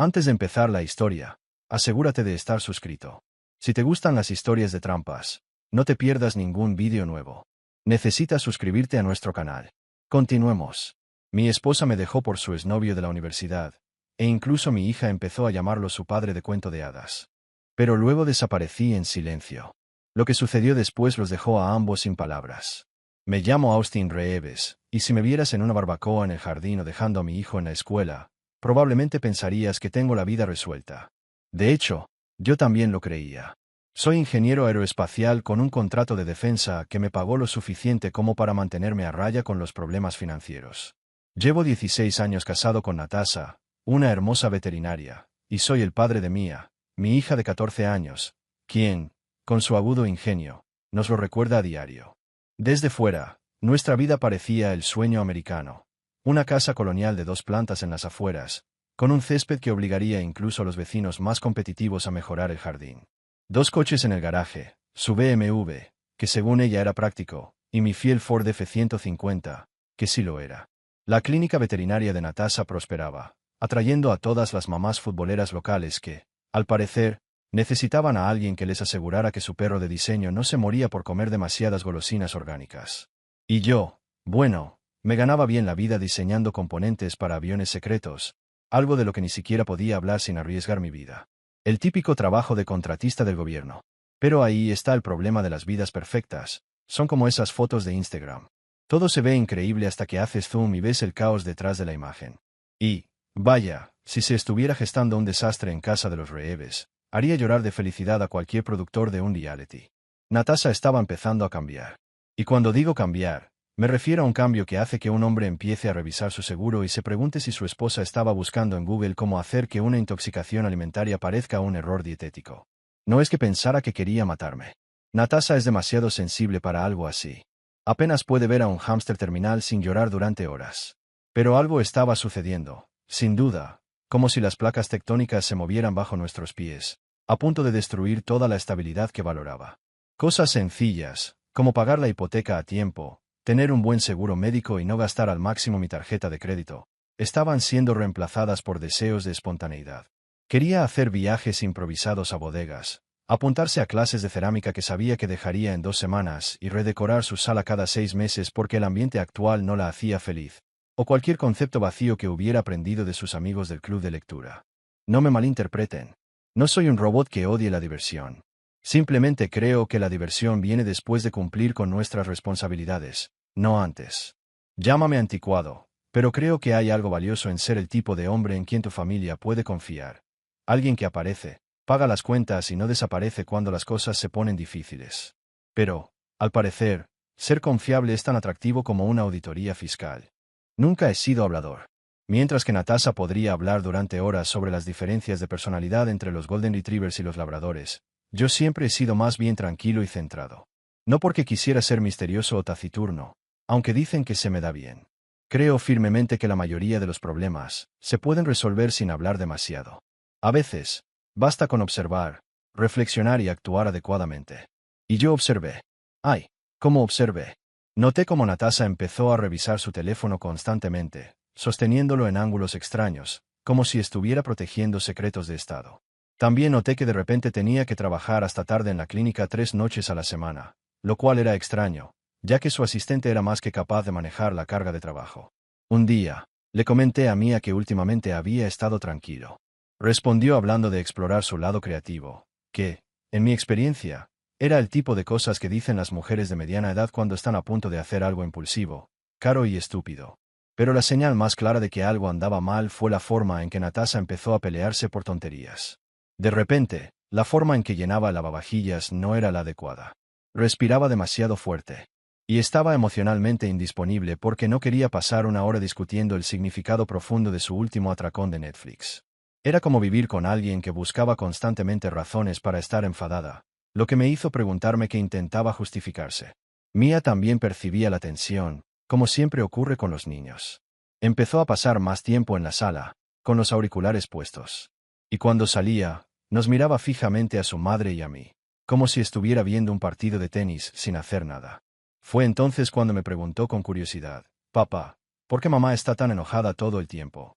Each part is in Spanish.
Antes de empezar la historia, asegúrate de estar suscrito. Si te gustan las historias de trampas, no te pierdas ningún vídeo nuevo. Necesitas suscribirte a nuestro canal. Continuemos. Mi esposa me dejó por su exnovio de la universidad, e incluso mi hija empezó a llamarlo su padre de cuento de hadas. Pero luego desaparecí en silencio. Lo que sucedió después los dejó a ambos sin palabras. Me llamo Austin Reeves, y si me vieras en una barbacoa en el jardín o dejando a mi hijo en la escuela, probablemente pensarías que tengo la vida resuelta. De hecho, yo también lo creía. Soy ingeniero aeroespacial con un contrato de defensa que me pagó lo suficiente como para mantenerme a raya con los problemas financieros. Llevo 16 años casado con Natasha, una hermosa veterinaria, y soy el padre de Mia, mi hija de 14 años, quien, con su agudo ingenio, nos lo recuerda a diario. Desde fuera, nuestra vida parecía el sueño americano. Una casa colonial de 2 plantas en las afueras, con un césped que obligaría incluso a los vecinos más competitivos a mejorar el jardín. 2 coches en el garaje, su BMW, que según ella era práctico, y mi fiel Ford F-150, que sí lo era. La clínica veterinaria de Natasha prosperaba, atrayendo a todas las mamás futboleras locales que, al parecer, necesitaban a alguien que les asegurara que su perro de diseño no se moría por comer demasiadas golosinas orgánicas. Y yo, bueno, me ganaba bien la vida diseñando componentes para aviones secretos, algo de lo que ni siquiera podía hablar sin arriesgar mi vida. El típico trabajo de contratista del gobierno. Pero ahí está el problema de las vidas perfectas, son como esas fotos de Instagram. Todo se ve increíble hasta que haces zoom y ves el caos detrás de la imagen. Y, vaya, si se estuviera gestando un desastre en casa de los Reeves, haría llorar de felicidad a cualquier productor de un reality. Natasha estaba empezando a cambiar. Y cuando digo cambiar, me refiero a un cambio que hace que un hombre empiece a revisar su seguro y se pregunte si su esposa estaba buscando en Google cómo hacer que una intoxicación alimentaria parezca un error dietético. No es que pensara que quería matarme. Natasha es demasiado sensible para algo así. Apenas puede ver a un hámster terminal sin llorar durante horas. Pero algo estaba sucediendo, sin duda, como si las placas tectónicas se movieran bajo nuestros pies, a punto de destruir toda la estabilidad que valoraba. Cosas sencillas, como pagar la hipoteca a tiempo, tener un buen seguro médico y no gastar al máximo mi tarjeta de crédito, estaban siendo reemplazadas por deseos de espontaneidad. Quería hacer viajes improvisados a bodegas, apuntarse a clases de cerámica que sabía que dejaría en 2 semanas y redecorar su sala cada 6 meses porque el ambiente actual no la hacía feliz, o cualquier concepto vacío que hubiera aprendido de sus amigos del club de lectura. No me malinterpreten. No soy un robot que odie la diversión. Simplemente creo que la diversión viene después de cumplir con nuestras responsabilidades, no antes. Llámame anticuado, pero creo que hay algo valioso en ser el tipo de hombre en quien tu familia puede confiar. Alguien que aparece, paga las cuentas y no desaparece cuando las cosas se ponen difíciles. Pero, al parecer, ser confiable es tan atractivo como una auditoría fiscal. Nunca he sido hablador. Mientras que Natasha podría hablar durante horas sobre las diferencias de personalidad entre los Golden Retrievers y los labradores, yo siempre he sido más bien tranquilo y centrado. No porque quisiera ser misterioso o taciturno, aunque dicen que se me da bien. Creo firmemente que la mayoría de los problemas se pueden resolver sin hablar demasiado. A veces, basta con observar, reflexionar y actuar adecuadamente. Y yo observé. Ay, ¿cómo observé? Noté cómo Natasha empezó a revisar su teléfono constantemente, sosteniéndolo en ángulos extraños, como si estuviera protegiendo secretos de Estado. También noté que de repente tenía que trabajar hasta tarde en la clínica 3 noches a la semana, lo cual era extraño, ya que su asistente era más que capaz de manejar la carga de trabajo. Un día, le comenté a Mia que últimamente había estado tranquilo. Respondió hablando de explorar su lado creativo, que, en mi experiencia, era el tipo de cosas que dicen las mujeres de mediana edad cuando están a punto de hacer algo impulsivo, caro y estúpido. Pero la señal más clara de que algo andaba mal fue la forma en que Natasha empezó a pelearse por tonterías. De repente, la forma en que llenaba el lavavajillas no era la adecuada. Respiraba demasiado fuerte. Y estaba emocionalmente indisponible porque no quería pasar 1 hora discutiendo el significado profundo de su último atracón de Netflix. Era como vivir con alguien que buscaba constantemente razones para estar enfadada, lo que me hizo preguntarme qué intentaba justificarse. Mia también percibía la tensión, como siempre ocurre con los niños. Empezó a pasar más tiempo en la sala, con los auriculares puestos. Y cuando salía, nos miraba fijamente a su madre y a mí, como si estuviera viendo un partido de tenis sin hacer nada. Fue entonces cuando me preguntó con curiosidad, «Papá, ¿por qué mamá está tan enojada todo el tiempo?»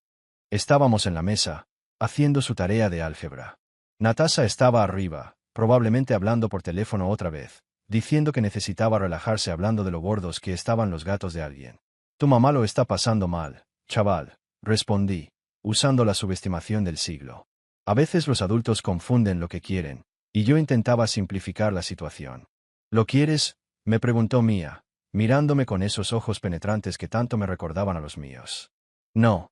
Estábamos en la mesa, haciendo su tarea de álgebra. Natasha estaba arriba, probablemente hablando por teléfono otra vez, diciendo que necesitaba relajarse hablando de lo gordos que estaban los gatos de alguien. Tu mamá lo está pasando mal, chaval, respondí, usando la subestimación del siglo. A veces los adultos confunden lo que quieren, y yo intentaba simplificar la situación. ¿Lo quieres?, me preguntó Mia, mirándome con esos ojos penetrantes que tanto me recordaban a los míos. No,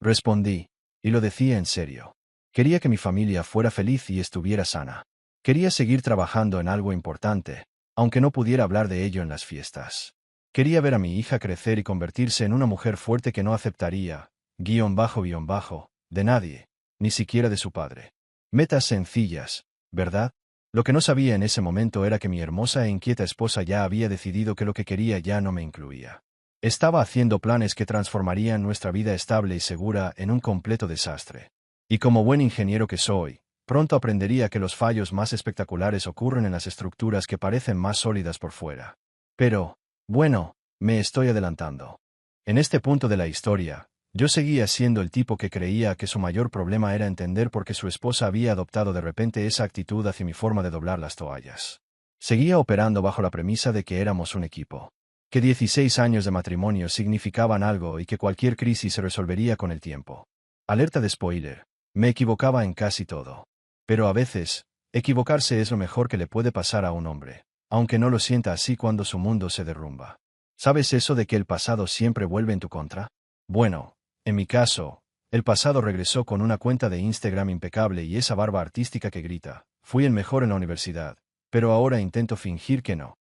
respondí, y lo decía en serio. Quería que mi familia fuera feliz y estuviera sana. Quería seguir trabajando en algo importante, aunque no pudiera hablar de ello en las fiestas. Quería ver a mi hija crecer y convertirse en una mujer fuerte que no aceptaría, de nadie, ni siquiera de su padre. Metas sencillas, ¿verdad? Lo que no sabía en ese momento era que mi hermosa e inquieta esposa ya había decidido que lo que quería ya no me incluía. Estaba haciendo planes que transformarían nuestra vida estable y segura en un completo desastre. Y como buen ingeniero que soy, pronto aprendería que los fallos más espectaculares ocurren en las estructuras que parecen más sólidas por fuera. Pero, bueno, me estoy adelantando. En este punto de la historia, yo seguía siendo el tipo que creía que su mayor problema era entender por qué su esposa había adoptado de repente esa actitud hacia mi forma de doblar las toallas. Seguía operando bajo la premisa de que éramos un equipo, que 16 años de matrimonio significaban algo y que cualquier crisis se resolvería con el tiempo. Alerta de spoiler, me equivocaba en casi todo. Pero a veces, equivocarse es lo mejor que le puede pasar a un hombre, aunque no lo sienta así cuando su mundo se derrumba. ¿Sabes eso de que el pasado siempre vuelve en tu contra? Bueno, en mi caso, el pasado regresó con una cuenta de Instagram impecable y esa barba artística que grita, fui el mejor en la universidad, pero ahora intento fingir que no.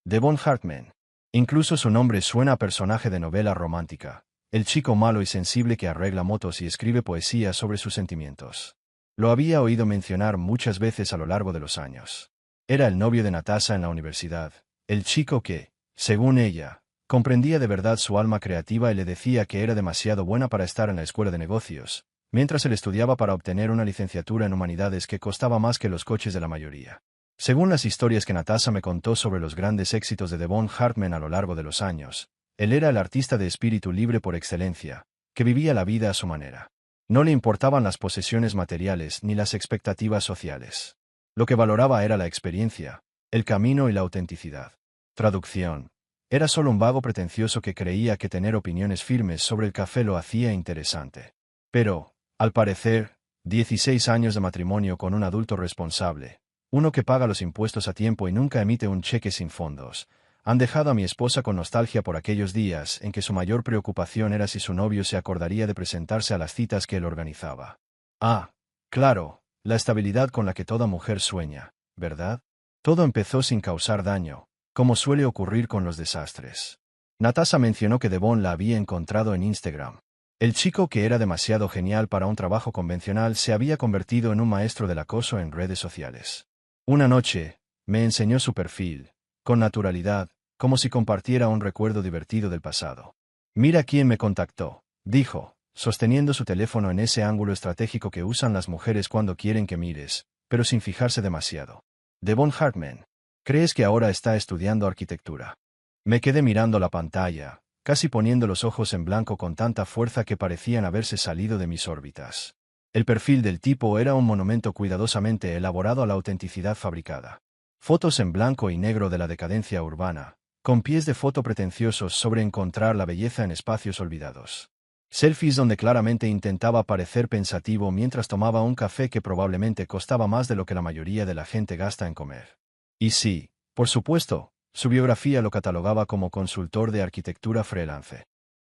Devon Hartman. Incluso su nombre suena a personaje de novela romántica, el chico malo y sensible que arregla motos y escribe poesía sobre sus sentimientos. Lo había oído mencionar muchas veces a lo largo de los años. Era el novio de Natasha en la universidad, el chico que, según ella, comprendía de verdad su alma creativa y le decía que era demasiado buena para estar en la escuela de negocios, mientras él estudiaba para obtener una licenciatura en humanidades que costaba más que los coches de la mayoría. Según las historias que Natasha me contó sobre los grandes éxitos de Devon Hartman a lo largo de los años, él era el artista de espíritu libre por excelencia, que vivía la vida a su manera. No le importaban las posesiones materiales ni las expectativas sociales. Lo que valoraba era la experiencia, el camino y la autenticidad. Traducción. Era solo un vago pretencioso que creía que tener opiniones firmes sobre el café lo hacía interesante. Pero, al parecer, 16 años de matrimonio con un adulto responsable, uno que paga los impuestos a tiempo y nunca emite un cheque sin fondos, han dejado a mi esposa con nostalgia por aquellos días en que su mayor preocupación era si su novio se acordaría de presentarse a las citas que él organizaba. Ah, claro, la estabilidad con la que toda mujer sueña, ¿verdad? Todo empezó sin causar daño, como suele ocurrir con los desastres. Natasha mencionó que Devon la había encontrado en Instagram. El chico que era demasiado genial para un trabajo convencional se había convertido en un maestro del acoso en redes sociales. Una noche, me enseñó su perfil, con naturalidad, como si compartiera un recuerdo divertido del pasado. Mira quién me contactó, dijo, sosteniendo su teléfono en ese ángulo estratégico que usan las mujeres cuando quieren que mires, pero sin fijarse demasiado. Devon Hartman. ¿Crees que ahora está estudiando arquitectura? Me quedé mirando la pantalla, casi poniendo los ojos en blanco con tanta fuerza que parecían haberse salido de mis órbitas. El perfil del tipo era un monumento cuidadosamente elaborado a la autenticidad fabricada. Fotos en blanco y negro de la decadencia urbana, con pies de foto pretenciosos sobre encontrar la belleza en espacios olvidados. Selfies donde claramente intentaba parecer pensativo mientras tomaba un café que probablemente costaba más de lo que la mayoría de la gente gasta en comer. Y sí, por supuesto, su biografía lo catalogaba como consultor de arquitectura freelance.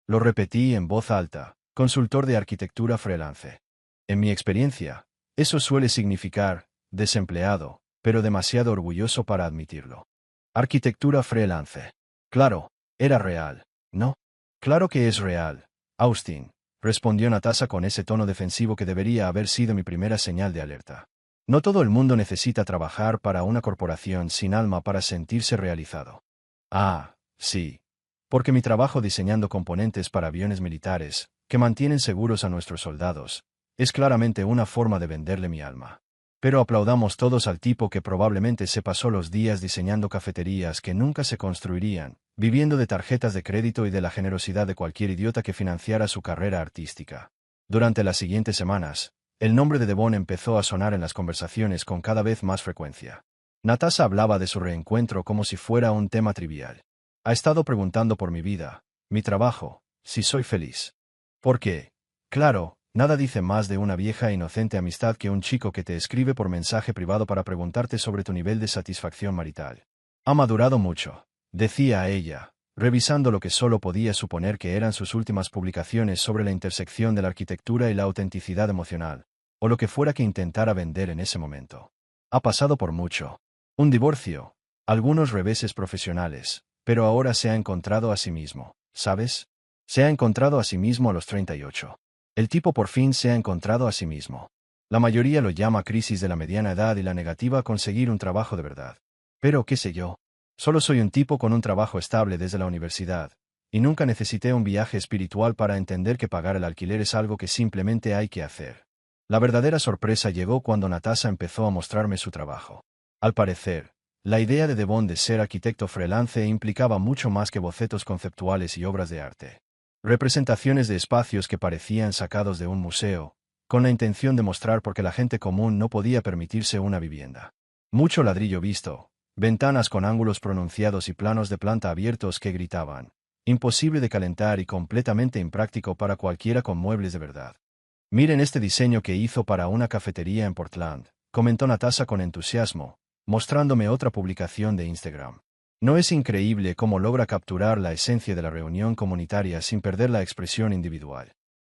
Lo repetí en voz alta, consultor de arquitectura freelance. En mi experiencia, eso suele significar, desempleado, pero demasiado orgulloso para admitirlo. Arquitectura freelance. Claro, era real, ¿no? Claro que es real, Austin, respondió Natasha con ese tono defensivo que debería haber sido mi primera señal de alerta. No todo el mundo necesita trabajar para una corporación sin alma para sentirse realizado. Ah, sí. Porque mi trabajo diseñando componentes para aviones militares, que mantienen seguros a nuestros soldados, es claramente una forma de venderle mi alma. Pero aplaudamos todos al tipo que probablemente se pasó los días diseñando cafeterías que nunca se construirían, viviendo de tarjetas de crédito y de la generosidad de cualquier idiota que financiara su carrera artística. Durante las siguientes semanas, El nombre de Devon empezó a sonar en las conversaciones con cada vez más frecuencia. Natasha hablaba de su reencuentro como si fuera un tema trivial. Ha estado preguntando por mi vida, mi trabajo, si soy feliz. ¿Por qué? Claro, nada dice más de una vieja e inocente amistad que un chico que te escribe por mensaje privado para preguntarte sobre tu nivel de satisfacción marital. Ha madurado mucho, decía a ella, revisando lo que solo podía suponer que eran sus últimas publicaciones sobre la intersección de la arquitectura y la autenticidad emocional, o lo que fuera que intentara vender en ese momento. Ha pasado por mucho. Un divorcio, algunos reveses profesionales, pero ahora se ha encontrado a sí mismo, ¿sabes? Se ha encontrado a sí mismo a los 38. El tipo por fin se ha encontrado a sí mismo. La mayoría lo llama crisis de la mediana edad y la negativa a conseguir un trabajo de verdad. Pero, qué sé yo. Solo soy un tipo con un trabajo estable desde la universidad, y nunca necesité un viaje espiritual para entender que pagar el alquiler es algo que simplemente hay que hacer. La verdadera sorpresa llegó cuando Natasha empezó a mostrarme su trabajo. Al parecer, la idea de Devon de ser arquitecto freelance implicaba mucho más que bocetos conceptuales y obras de arte. Representaciones de espacios que parecían sacados de un museo, con la intención de mostrar por qué la gente común no podía permitirse una vivienda. Mucho ladrillo visto, ventanas con ángulos pronunciados y planos de planta abiertos que gritaban, imposible de calentar y completamente impráctico para cualquiera con muebles de verdad. Miren este diseño que hizo para una cafetería en Portland, comentó Natasha con entusiasmo, mostrándome otra publicación de Instagram. ¿No es increíble cómo logra capturar la esencia de la reunión comunitaria sin perder la expresión individual?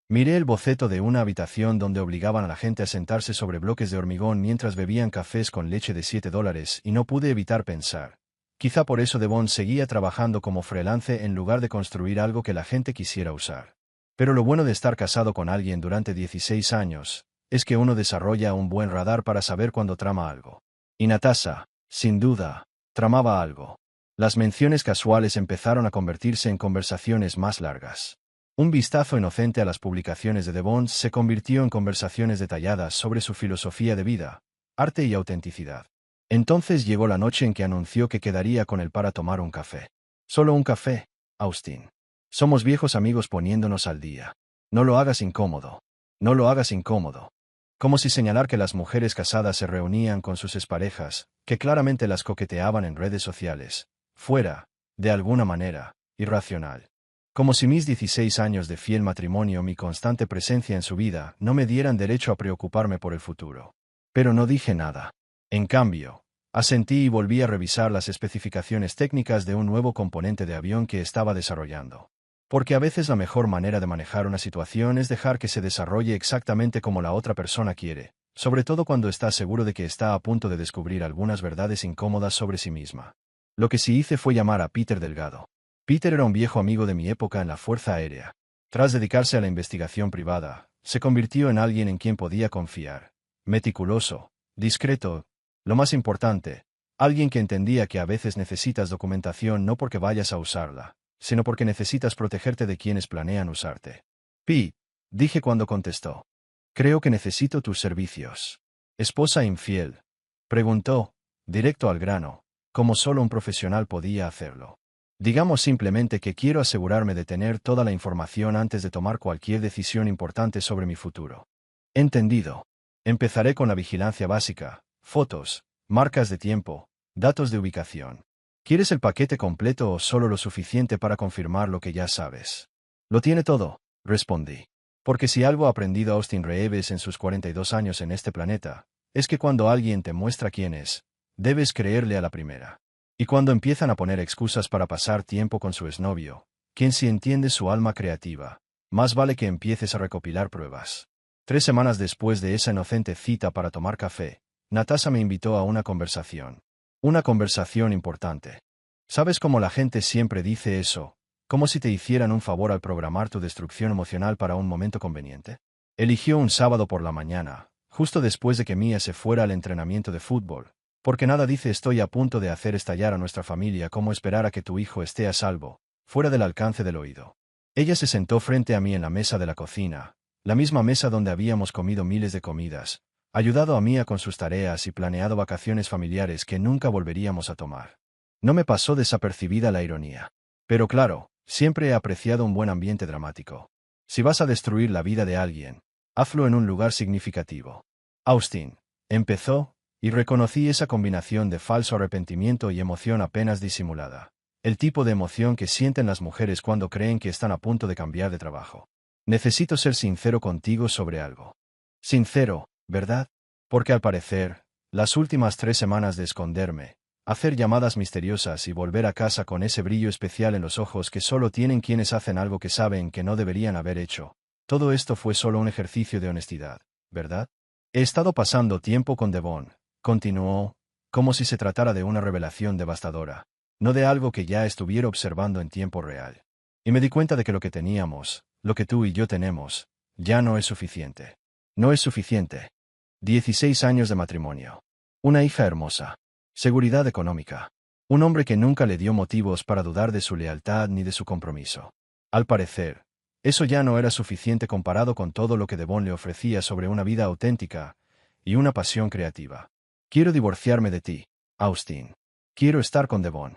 Miré el boceto de una habitación donde obligaban a la gente a sentarse sobre bloques de hormigón mientras bebían cafés con leche de $7 y no pude evitar pensar. Quizá por eso Devon seguía trabajando como freelance en lugar de construir algo que la gente quisiera usar. Pero lo bueno de estar casado con alguien durante 16 años es que uno desarrolla un buen radar para saber cuándo trama algo. Y Natasha, sin duda, tramaba algo. Las menciones casuales empezaron a convertirse en conversaciones más largas. Un vistazo inocente a las publicaciones de Devon se convirtió en conversaciones detalladas sobre su filosofía de vida, arte y autenticidad. Entonces llegó la noche en que anunció que quedaría con él para tomar un café. Solo un café, Austin. Somos viejos amigos poniéndonos al día. No lo hagas incómodo. No lo hagas incómodo. Como si señalar que las mujeres casadas se reunían con sus exparejas, que claramente las coqueteaban en redes sociales, fuera, de alguna manera, irracional. Como si mis 16 años de fiel matrimonio, mi constante presencia en su vida, no me dieran derecho a preocuparme por el futuro. Pero no dije nada. En cambio, asentí y volví a revisar las especificaciones técnicas de un nuevo componente de avión que estaba desarrollando. Porque a veces la mejor manera de manejar una situación es dejar que se desarrolle exactamente como la otra persona quiere, sobre todo cuando está seguro de que está a punto de descubrir algunas verdades incómodas sobre sí misma. Lo que sí hice fue llamar a Peter Delgado. Peter era un viejo amigo de mi época en la Fuerza Aérea. Tras dedicarse a la investigación privada, se convirtió en alguien en quien podía confiar. Meticuloso, discreto, lo más importante, alguien que entendía que a veces necesitas documentación no porque vayas a usarla, sino porque necesitas protegerte de quienes planean usarte. Pete, dije cuando contestó. Creo que necesito tus servicios. ¿Esposa infiel? Preguntó, directo al grano, como solo un profesional podía hacerlo. Digamos simplemente que quiero asegurarme de tener toda la información antes de tomar cualquier decisión importante sobre mi futuro. Entendido. Empezaré con la vigilancia básica, fotos, marcas de tiempo, datos de ubicación. ¿Quieres el paquete completo o solo lo suficiente para confirmar lo que ya sabes? Lo tiene todo, respondí. Porque si algo ha aprendido Austin Reeves en sus 42 años en este planeta, es que cuando alguien te muestra quién es, debes creerle a la primera. Y cuando empiezan a poner excusas para pasar tiempo con su exnovio, quien sí entiende su alma creativa, más vale que empieces a recopilar pruebas. 3 semanas después de esa inocente cita para tomar café, Natasha me invitó a una conversación. Una conversación importante. ¿Sabes cómo la gente siempre dice eso? Como si te hicieran un favor al programar tu destrucción emocional para un momento conveniente. Eligió un sábado por la mañana, justo después de que Mia se fuera al entrenamiento de fútbol. Porque nada dice estoy a punto de hacer estallar a nuestra familia como esperar a que tu hijo esté a salvo, fuera del alcance del oído. Ella se sentó frente a mí en la mesa de la cocina, la misma mesa donde habíamos comido miles de comidas, ayudado a Mia con sus tareas y planeado vacaciones familiares que nunca volveríamos a tomar. No me pasó desapercibida la ironía. Pero claro, siempre he apreciado un buen ambiente dramático. Si vas a destruir la vida de alguien, Hazlo en un lugar significativo. Austin, empezó, y reconocí esa combinación de falso arrepentimiento y emoción apenas disimulada. El tipo de emoción que sienten las mujeres cuando creen que están a punto de cambiar de trabajo. Necesito ser sincero contigo sobre algo. Sincero, ¿verdad? Porque al parecer, las últimas 3 semanas de esconderme, hacer llamadas misteriosas y volver a casa con ese brillo especial en los ojos que solo tienen quienes hacen algo que saben que no deberían haber hecho. Todo esto fue solo un ejercicio de honestidad, ¿verdad? He estado pasando tiempo con Devon, continuó, como si se tratara de una revelación devastadora, no de algo que ya estuviera observando en tiempo real. Y me di cuenta de que lo que teníamos, lo que tú y yo tenemos, ya no es suficiente. No es suficiente. 16 años de matrimonio. Una hija hermosa. Seguridad económica. Un hombre que nunca le dio motivos para dudar de su lealtad ni de su compromiso. Al parecer, eso ya no era suficiente comparado con todo lo que Devon le ofrecía sobre una vida auténtica y una pasión creativa. Quiero divorciarme de ti, Austin. Quiero estar con Devon.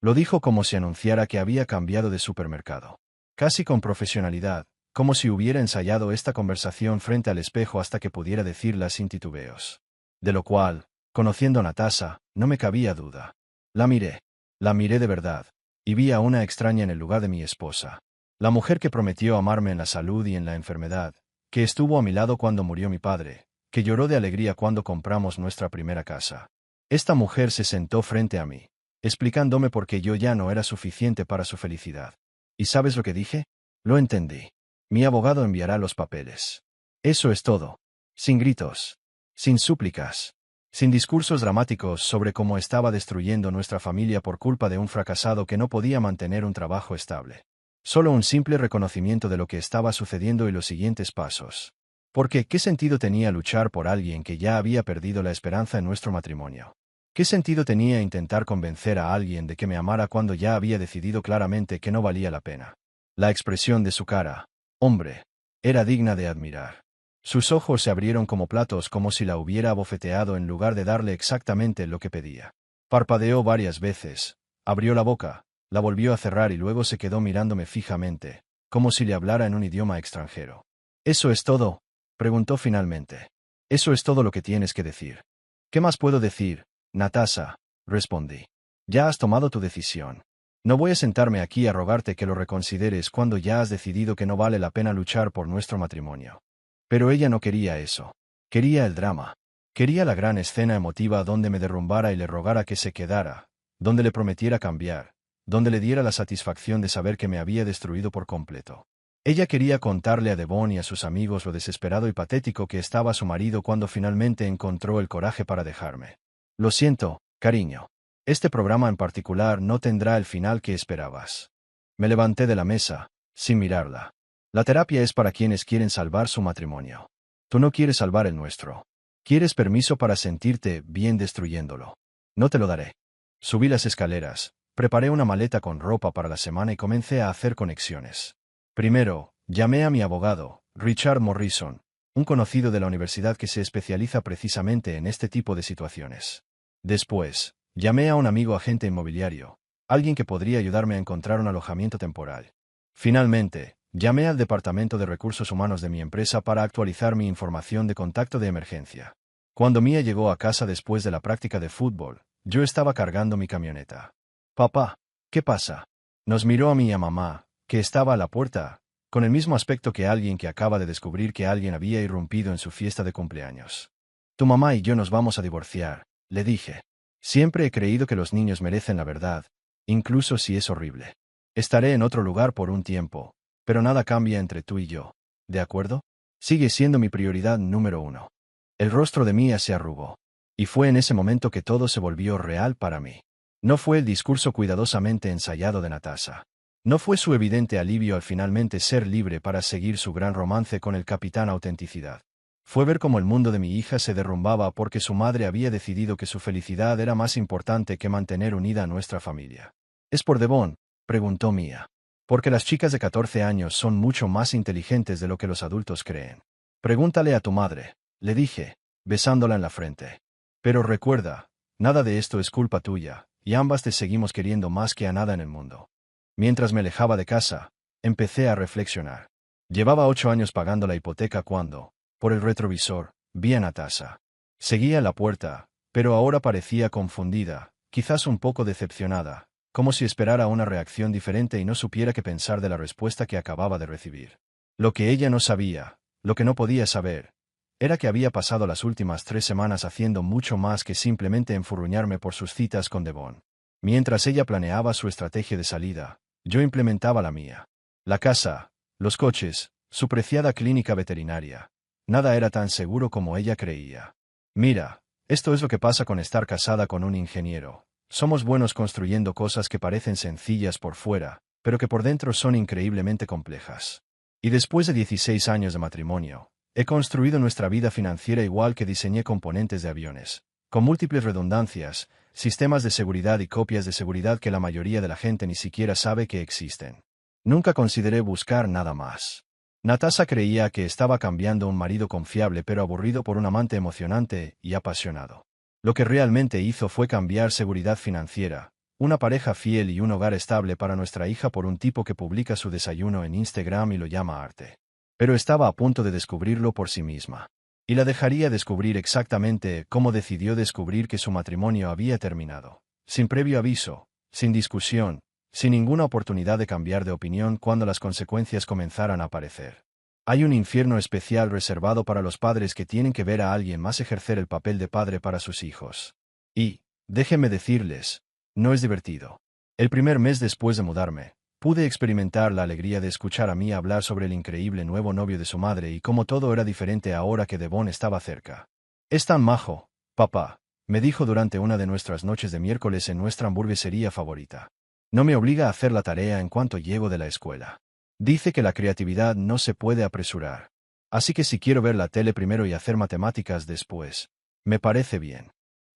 Lo dijo como si anunciara que había cambiado de supermercado. Casi con profesionalidad, como si hubiera ensayado esta conversación frente al espejo hasta que pudiera decirla sin titubeos. De lo cual, conociendo a Natasha, no me cabía duda. La miré de verdad, y vi a una extraña en el lugar de mi esposa. La mujer que prometió amarme en la salud y en la enfermedad, que estuvo a mi lado cuando murió mi padre, que lloró de alegría cuando compramos nuestra primera casa. Esta mujer se sentó frente a mí, explicándome por qué yo ya no era suficiente para su felicidad. ¿Y sabes lo que dije? Lo entendí. Mi abogado enviará los papeles. Eso es todo. Sin gritos. Sin súplicas. Sin discursos dramáticos sobre cómo estaba destruyendo nuestra familia por culpa de un fracasado que no podía mantener un trabajo estable. Solo un simple reconocimiento de lo que estaba sucediendo y los siguientes pasos. Porque, ¿qué sentido tenía luchar por alguien que ya había perdido la esperanza en nuestro matrimonio? ¿Qué sentido tenía intentar convencer a alguien de que me amara cuando ya había decidido claramente que no valía la pena? La expresión de su cara, hombre, era digna de admirar. Sus ojos se abrieron como platos como si la hubiera abofeteado en lugar de darle exactamente lo que pedía. Parpadeó varias veces, abrió la boca, la volvió a cerrar y luego se quedó mirándome fijamente, como si le hablara en un idioma extranjero. ¿Eso es todo?, preguntó finalmente. Eso es todo lo que tienes que decir. ¿Qué más puedo decir, Natasha?, respondí. Ya has tomado tu decisión. No voy a sentarme aquí a rogarte que lo reconsideres cuando ya has decidido que no vale la pena luchar por nuestro matrimonio. Pero ella no quería eso. Quería el drama. Quería la gran escena emotiva donde me derrumbara y le rogara que se quedara, donde le prometiera cambiar, donde le diera la satisfacción de saber que me había destruido por completo. Ella quería contarle a Devon y a sus amigos lo desesperado y patético que estaba su marido cuando finalmente encontró el coraje para dejarme. Lo siento, cariño. Este programa en particular no tendrá el final que esperabas. Me levanté de la mesa, sin mirarla. La terapia es para quienes quieren salvar su matrimonio. Tú no quieres salvar el nuestro. Quieres permiso para sentirte bien destruyéndolo. No te lo daré. Subí las escaleras, preparé una maleta con ropa para la semana y comencé a hacer conexiones. Primero, llamé a mi abogado, Richard Morrison, un conocido de la universidad que se especializa precisamente en este tipo de situaciones. Después, llamé a un amigo agente inmobiliario, alguien que podría ayudarme a encontrar un alojamiento temporal. Finalmente, llamé al departamento de recursos humanos de mi empresa para actualizar mi información de contacto de emergencia. Cuando Mia llegó a casa después de la práctica de fútbol, yo estaba cargando mi camioneta. Papá, ¿qué pasa? Nos miró a mí y a mamá, que estaba a la puerta, con el mismo aspecto que alguien que acaba de descubrir que alguien había irrumpido en su fiesta de cumpleaños. Tu mamá y yo nos vamos a divorciar, le dije. Siempre he creído que los niños merecen la verdad, incluso si es horrible. Estaré en otro lugar por un tiempo, pero nada cambia entre tú y yo. ¿De acuerdo? Sigue siendo mi prioridad número 1. El rostro de Mia se arrugó. Y fue en ese momento que todo se volvió real para mí. No fue el discurso cuidadosamente ensayado de Natasha. No fue su evidente alivio al finalmente ser libre para seguir su gran romance con el capitán Autenticidad. Fue ver cómo el mundo de mi hija se derrumbaba porque su madre había decidido que su felicidad era más importante que mantener unida a nuestra familia. ¿Es por Devon?, preguntó Mia. Porque las chicas de 14 años son mucho más inteligentes de lo que los adultos creen. Pregúntale a tu madre, le dije, besándola en la frente. Pero recuerda, nada de esto es culpa tuya, y ambas te seguimos queriendo más que a nada en el mundo. Mientras me alejaba de casa, empecé a reflexionar. Llevaba 8 años pagando la hipoteca cuando, Por el retrovisor, vi a Natasha. Seguía la puerta, pero ahora parecía confundida, quizás un poco decepcionada, como si esperara una reacción diferente y no supiera qué pensar de la respuesta que acababa de recibir. Lo que ella no sabía, lo que no podía saber, era que había pasado las últimas 3 semanas haciendo mucho más que simplemente enfurruñarme por sus citas con Devon. Mientras ella planeaba su estrategia de salida, yo implementaba la mía. La casa, los coches, su preciada clínica veterinaria. Nada era tan seguro como ella creía. Mira, esto es lo que pasa con estar casada con un ingeniero. Somos buenos construyendo cosas que parecen sencillas por fuera, pero que por dentro son increíblemente complejas. Y después de 16 años de matrimonio, he construido nuestra vida financiera igual que diseñé componentes de aviones, con múltiples redundancias, sistemas de seguridad y copias de seguridad que la mayoría de la gente ni siquiera sabe que existen. Nunca consideré buscar nada más. Natasha creía que estaba cambiando un marido confiable pero aburrido por un amante emocionante y apasionado. Lo que realmente hizo fue cambiar seguridad financiera, una pareja fiel y un hogar estable para nuestra hija por un tipo que publica su desayuno en Instagram y lo llama arte. Pero estaba a punto de descubrirlo por sí misma. Y la dejaría descubrir exactamente cómo decidió descubrir que su matrimonio había terminado. Sin previo aviso, sin discusión, sin ninguna oportunidad de cambiar de opinión cuando las consecuencias comenzaran a aparecer. Hay un infierno especial reservado para los padres que tienen que ver a alguien más ejercer el papel de padre para sus hijos. Y, déjenme decirles, no es divertido. El primer mes después de mudarme, pude experimentar la alegría de escuchar a Mia hablar sobre el increíble nuevo novio de su madre y cómo todo era diferente ahora que Devon estaba cerca. Es tan majo, papá, me dijo durante una de nuestras noches de miércoles en nuestra hamburguesería favorita. No me obliga a hacer la tarea en cuanto llego de la escuela. Dice que la creatividad no se puede apresurar. Así que si quiero ver la tele primero y hacer matemáticas después, me parece bien.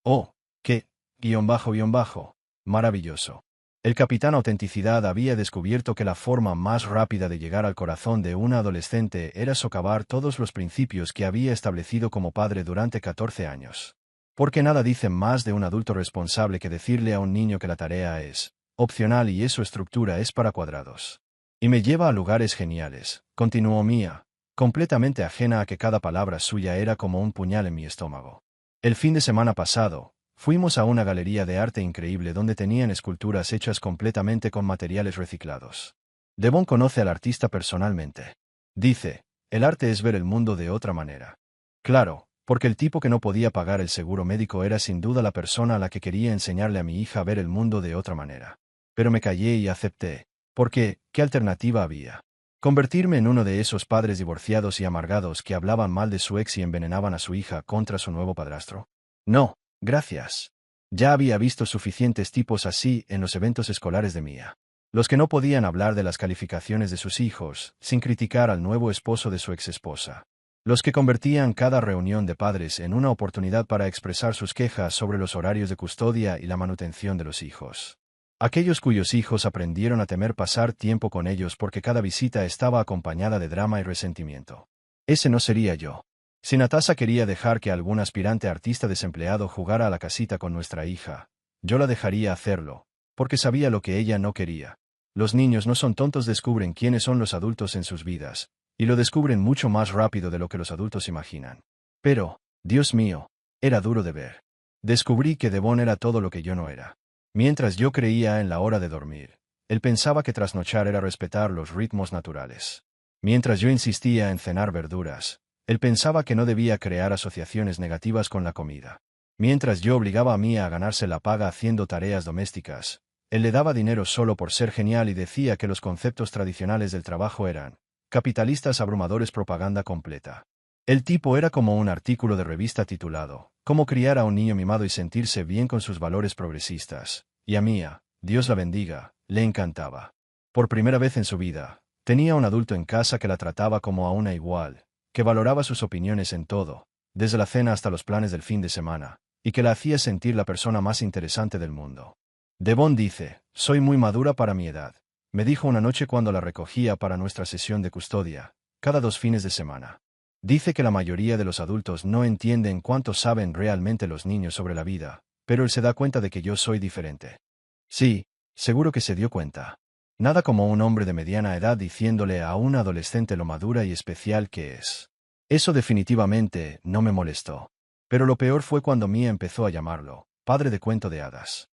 Oh, qué, _, maravilloso. El capitán Autenticidad había descubierto que la forma más rápida de llegar al corazón de una adolescente era socavar todos los principios que había establecido como padre durante 14 años. Porque nada dice más de un adulto responsable que decirle a un niño que la tarea es opcional y su estructura es para cuadrados. Y me lleva a lugares geniales, continuó Mia, completamente ajena a que cada palabra suya era como un puñal en mi estómago. El fin de semana pasado, fuimos a una galería de arte increíble donde tenían esculturas hechas completamente con materiales reciclados. Devon conoce al artista personalmente. Dice, el arte es ver el mundo de otra manera. Claro, porque el tipo que no podía pagar el seguro médico era sin duda la persona a la que quería enseñarle a mi hija a ver el mundo de otra manera. Pero me callé y acepté. Porque, ¿qué alternativa había? ¿Convertirme en uno de esos padres divorciados y amargados que hablaban mal de su ex y envenenaban a su hija contra su nuevo padrastro? No, gracias. Ya había visto suficientes tipos así en los eventos escolares de Mia. Los que no podían hablar de las calificaciones de sus hijos, sin criticar al nuevo esposo de su exesposa. Los que convertían cada reunión de padres en una oportunidad para expresar sus quejas sobre los horarios de custodia y la manutención de los hijos. Aquellos cuyos hijos aprendieron a temer pasar tiempo con ellos porque cada visita estaba acompañada de drama y resentimiento. Ese no sería yo. Si Natasha quería dejar que algún aspirante artista desempleado jugara a la casita con nuestra hija, yo la dejaría hacerlo, porque sabía lo que ella no quería. Los niños no son tontos, descubren quiénes son los adultos en sus vidas, y lo descubren mucho más rápido de lo que los adultos imaginan. Pero, Dios mío, era duro de ver. Descubrí que Devon era todo lo que yo no era. Mientras yo creía en la hora de dormir, él pensaba que trasnochar era respetar los ritmos naturales. Mientras yo insistía en cenar verduras, él pensaba que no debía crear asociaciones negativas con la comida. Mientras yo obligaba a Mia a ganarse la paga haciendo tareas domésticas, él le daba dinero solo por ser genial y decía que los conceptos tradicionales del trabajo eran capitalistas abrumadores, propaganda completa. El tipo era como un artículo de revista titulado Cómo criar a un niño mimado y sentirse bien con sus valores progresistas, y a Mia, Dios la bendiga, le encantaba. Por primera vez en su vida, tenía un adulto en casa que la trataba como a una igual, que valoraba sus opiniones en todo, desde la cena hasta los planes del fin de semana, y que la hacía sentir la persona más interesante del mundo. Devon dice, soy muy madura para mi edad, me dijo una noche cuando la recogía para nuestra sesión de custodia, cada 2 fines de semana. Dice que la mayoría de los adultos no entienden cuánto saben realmente los niños sobre la vida, pero él se da cuenta de que yo soy diferente. Sí, seguro que se dio cuenta. Nada como un hombre de mediana edad diciéndole a un adolescente lo madura y especial que es. Eso definitivamente no me molestó. Pero lo peor fue cuando Mia empezó a llamarlo padre de cuento de hadas.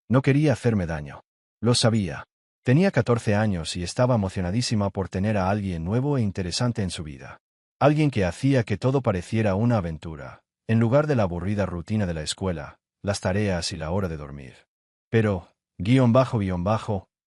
No quería hacerme daño. Lo sabía. Tenía 14 años y estaba emocionadísima por tener a alguien nuevo e interesante en su vida. Alguien que hacía que todo pareciera una aventura, en lugar de la aburrida rutina de la escuela, las tareas y la hora de dormir. Pero,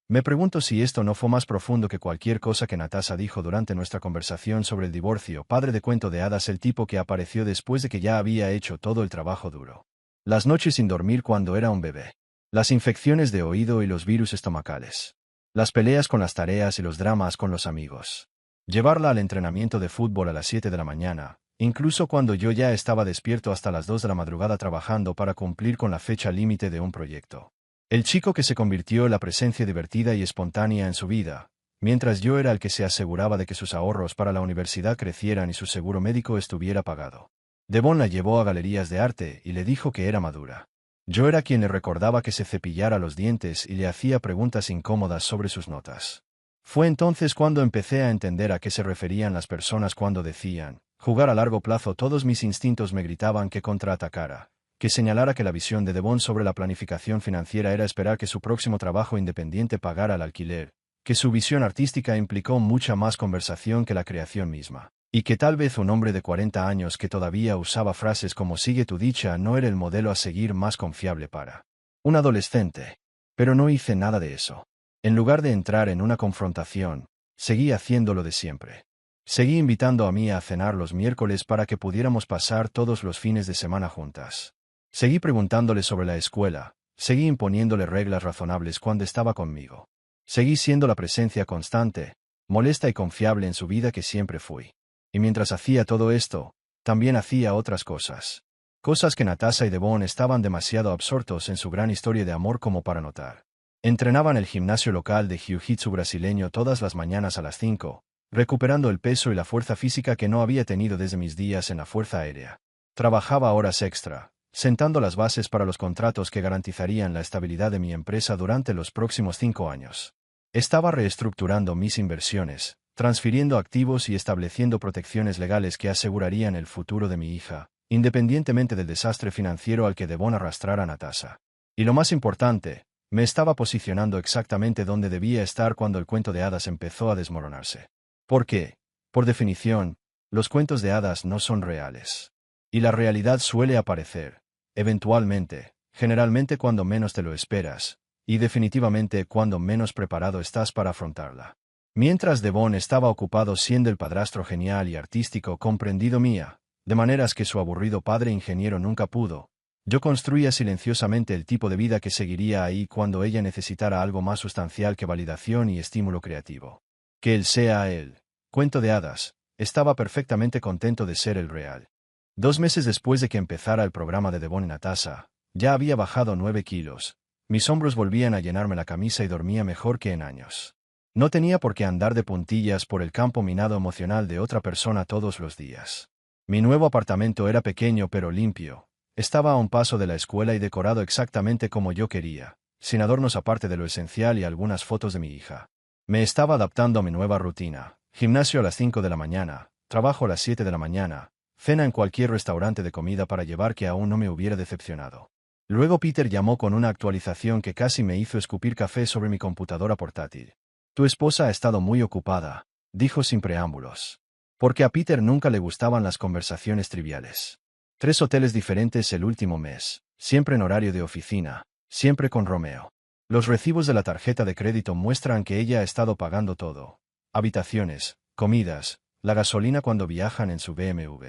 me pregunto si esto no fue más profundo que cualquier cosa que Natasha dijo durante nuestra conversación sobre el divorcio, padre de cuento de hadas, el tipo que apareció después de que ya había hecho todo el trabajo duro. Las noches sin dormir cuando era un bebé. Las infecciones de oído y los virus estomacales. Las peleas con las tareas y los dramas con los amigos. Llevarla al entrenamiento de fútbol a las 7 de la mañana, incluso cuando yo ya estaba despierto hasta las 2 de la madrugada trabajando para cumplir con la fecha límite de un proyecto. El chico que se convirtió en la presencia divertida y espontánea en su vida, mientras yo era el que se aseguraba de que sus ahorros para la universidad crecieran y su seguro médico estuviera pagado. Devon la llevó a galerías de arte y le dijo que era madura. Yo era quien le recordaba que se cepillara los dientes y le hacía preguntas incómodas sobre sus notas. Fue entonces cuando empecé a entender a qué se referían las personas cuando decían, jugar a largo plazo. Todos mis instintos me gritaban que contraatacara, que señalara que la visión de Devon sobre la planificación financiera era esperar que su próximo trabajo independiente pagara el alquiler, que su visión artística implicó mucha más conversación que la creación misma, y que tal vez un hombre de 40 años que todavía usaba frases como sigue tu dicha no era el modelo a seguir más confiable para un adolescente. Pero no hice nada de eso. En lugar de entrar en una confrontación, seguí haciendo lo de siempre. Seguí invitando a Mia a cenar los miércoles para que pudiéramos pasar todos los fines de semana juntas. Seguí preguntándole sobre la escuela, seguí imponiéndole reglas razonables cuando estaba conmigo. Seguí siendo la presencia constante, molesta y confiable en su vida que siempre fui. Y mientras hacía todo esto, también hacía otras cosas. Cosas que Natasha y Devon estaban demasiado absortos en su gran historia de amor como para notar. Entrenaba en el gimnasio local de jiu-jitsu brasileño todas las mañanas a las 5, recuperando el peso y la fuerza física que no había tenido desde mis días en la Fuerza Aérea. Trabajaba horas extra, sentando las bases para los contratos que garantizarían la estabilidad de mi empresa durante los próximos 5 años. Estaba reestructurando mis inversiones, transfiriendo activos y estableciendo protecciones legales que asegurarían el futuro de mi hija, independientemente del desastre financiero al que Devon arrastrara a Natasha. Y lo más importante, me estaba posicionando exactamente donde debía estar cuando el cuento de hadas empezó a desmoronarse. Porque, por definición, los cuentos de hadas no son reales. Y la realidad suele aparecer, eventualmente, generalmente cuando menos te lo esperas, y definitivamente cuando menos preparado estás para afrontarla. Mientras Devon estaba ocupado siendo el padrastro genial y artístico comprendido Mia, de maneras que su aburrido padre ingeniero nunca pudo, yo construía silenciosamente el tipo de vida que seguiría ahí cuando ella necesitara algo más sustancial que validación y estímulo creativo. Que él sea él. Cuento de hadas, estaba perfectamente contento de ser el real. 2 meses después de que empezara el programa de Devon y Natasha, ya había bajado 9 kilos. Mis hombros volvían a llenarme la camisa y dormía mejor que en años. No tenía por qué andar de puntillas por el campo minado emocional de otra persona todos los días. Mi nuevo apartamento era pequeño pero limpio. Estaba a un paso de la escuela y decorado exactamente como yo quería, sin adornos aparte de lo esencial y algunas fotos de mi hija. Me estaba adaptando a mi nueva rutina. Gimnasio a las 5 de la mañana, trabajo a las 7 de la mañana, cena en cualquier restaurante de comida para llevar que aún no me hubiera decepcionado. Luego Peter llamó con una actualización que casi me hizo escupir café sobre mi computadora portátil. Tu esposa ha estado muy ocupada, dijo sin preámbulos. Porque a Peter nunca le gustaban las conversaciones triviales. 3 hoteles diferentes el último mes, siempre en horario de oficina, siempre con Romeo. Los recibos de la tarjeta de crédito muestran que ella ha estado pagando todo. Habitaciones, comidas, la gasolina cuando viajan en su BMW.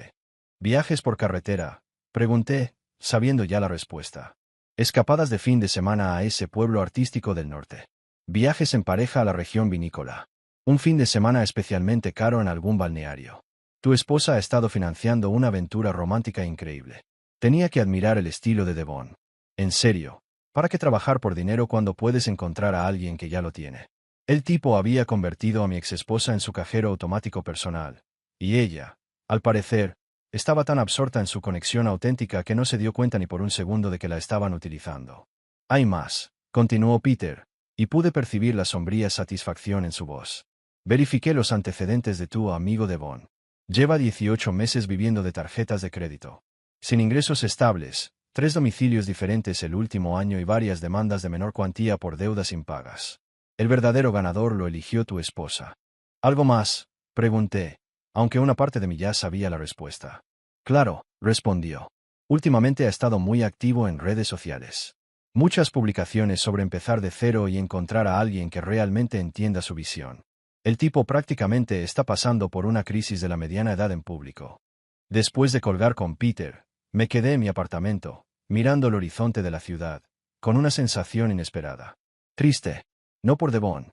¿Viajes por carretera?, pregunté, sabiendo ya la respuesta. Escapadas de fin de semana a ese pueblo artístico del norte. Viajes en pareja a la región vinícola. Un fin de semana especialmente caro en algún balneario. Tu esposa ha estado financiando una aventura romántica increíble. Tenía que admirar el estilo de Devon. En serio, ¿para qué trabajar por dinero cuando puedes encontrar a alguien que ya lo tiene? El tipo había convertido a mi exesposa en su cajero automático personal. Y ella, al parecer, estaba tan absorta en su conexión auténtica que no se dio cuenta ni por un segundo de que la estaban utilizando. Hay más, continuó Peter, y pude percibir la sombría satisfacción en su voz. Verifiqué los antecedentes de tu amigo Devon. Lleva 18 meses viviendo de tarjetas de crédito. Sin ingresos estables, 3 domicilios diferentes el último año y varias demandas de menor cuantía por deudas impagas. El verdadero ganador lo eligió tu esposa. ¿Algo más?, pregunté, aunque una parte de mí ya sabía la respuesta. Claro, respondió. Últimamente ha estado muy activo en redes sociales. Muchas publicaciones sobre empezar de cero y encontrar a alguien que realmente entienda su visión. El tipo prácticamente está pasando por una crisis de la mediana edad en público. Después de colgar con Peter, me quedé en mi apartamento, mirando el horizonte de la ciudad, con una sensación inesperada. Triste. No por Devon,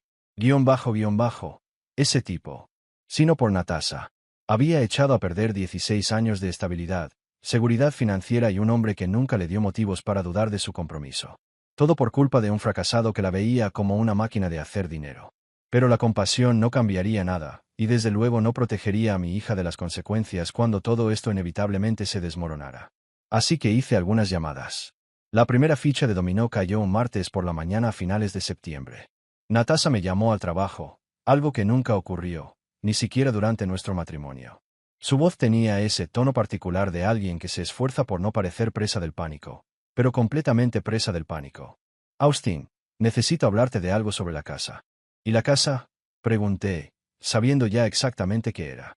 ese tipo, sino por Natasha. Había echado a perder 16 años de estabilidad, seguridad financiera y un hombre que nunca le dio motivos para dudar de su compromiso. Todo por culpa de un fracasado que la veía como una máquina de hacer dinero. Pero la compasión no cambiaría nada, y desde luego no protegería a mi hija de las consecuencias cuando todo esto inevitablemente se desmoronara. Así que hice algunas llamadas. La primera ficha de dominó cayó un martes por la mañana a finales de septiembre. Natasha me llamó al trabajo, algo que nunca ocurrió, ni siquiera durante nuestro matrimonio. Su voz tenía ese tono particular de alguien que se esfuerza por no parecer presa del pánico, pero completamente presa del pánico. Austin, necesito hablarte de algo sobre la casa. ¿Y la casa?, pregunté, sabiendo ya exactamente qué era.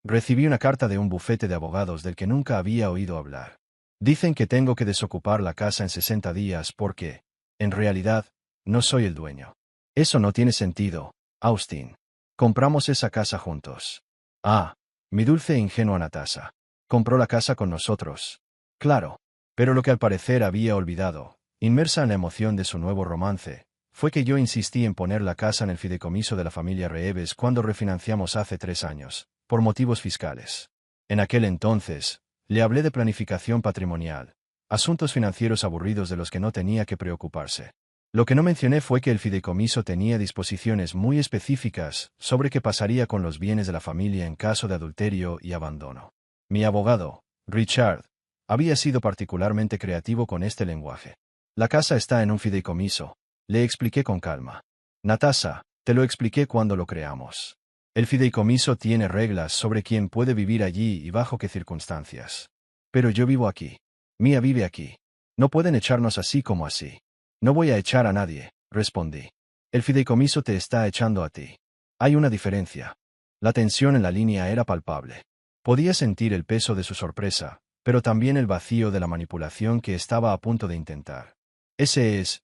Recibí una carta de un bufete de abogados del que nunca había oído hablar. Dicen que tengo que desocupar la casa en 60 días porque, en realidad, no soy el dueño. Eso no tiene sentido, Austin. Compramos esa casa juntos. Ah, mi dulce e ingenua Natasha. Compró la casa con nosotros. Claro. Pero lo que al parecer había olvidado, inmersa en la emoción de su nuevo romance, fue que yo insistí en poner la casa en el fideicomiso de la familia Reeves cuando refinanciamos hace 3 años, por motivos fiscales. En aquel entonces, le hablé de planificación patrimonial, asuntos financieros aburridos de los que no tenía que preocuparse. Lo que no mencioné fue que el fideicomiso tenía disposiciones muy específicas sobre qué pasaría con los bienes de la familia en caso de adulterio y abandono. Mi abogado, Richard, había sido particularmente creativo con este lenguaje. La casa está en un fideicomiso, le expliqué con calma. Natasha, te lo expliqué cuando lo creamos. El fideicomiso tiene reglas sobre quién puede vivir allí y bajo qué circunstancias. Pero yo vivo aquí. Mia vive aquí. No pueden echarnos así como así. No voy a echar a nadie, respondí. El fideicomiso te está echando a ti. Hay una diferencia. La tensión en la línea era palpable. Podía sentir el peso de su sorpresa, pero también el vacío de la manipulación que estaba a punto de intentar. Ese es,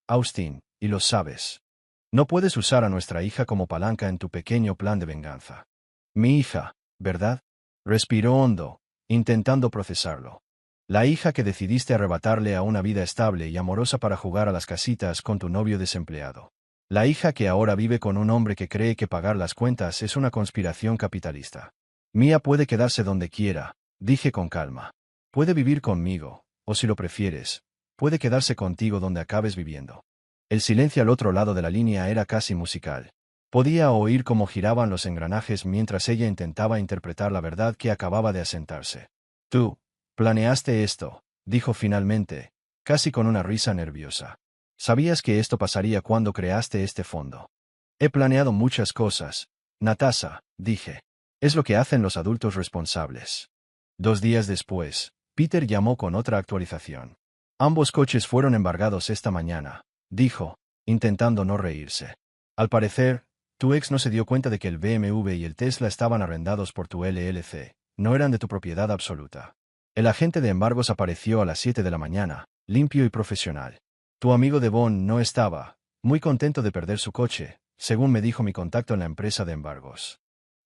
Austin, y lo sabes. No puedes usar a nuestra hija como palanca en tu pequeño plan de venganza. Mi hija, ¿verdad? Respiró hondo, intentando procesarlo. La hija que decidiste arrebatarle a una vida estable y amorosa para jugar a las casitas con tu novio desempleado. La hija que ahora vive con un hombre que cree que pagar las cuentas es una conspiración capitalista. Mia puede quedarse donde quiera, dije con calma. Puede vivir conmigo, o si lo prefieres, puede quedarse contigo donde acabes viviendo. El silencio al otro lado de la línea era casi musical. Podía oír cómo giraban los engranajes mientras ella intentaba interpretar la verdad que acababa de asentarse. Tú planeaste esto, dijo finalmente, casi con una risa nerviosa. Sabías que esto pasaría cuando creaste este fondo. He planeado muchas cosas, Natasha, dije. Es lo que hacen los adultos responsables. 2 días después, Peter llamó con otra actualización. Ambos coches fueron embargados esta mañana, dijo, intentando no reírse. Al parecer, tu ex no se dio cuenta de que el BMW y el Tesla estaban arrendados por tu LLC, no eran de tu propiedad absoluta. El agente de embargos apareció a las 7 de la mañana, limpio y profesional. Tu amigo Devon no estaba, muy contento de perder su coche, según me dijo mi contacto en la empresa de embargos.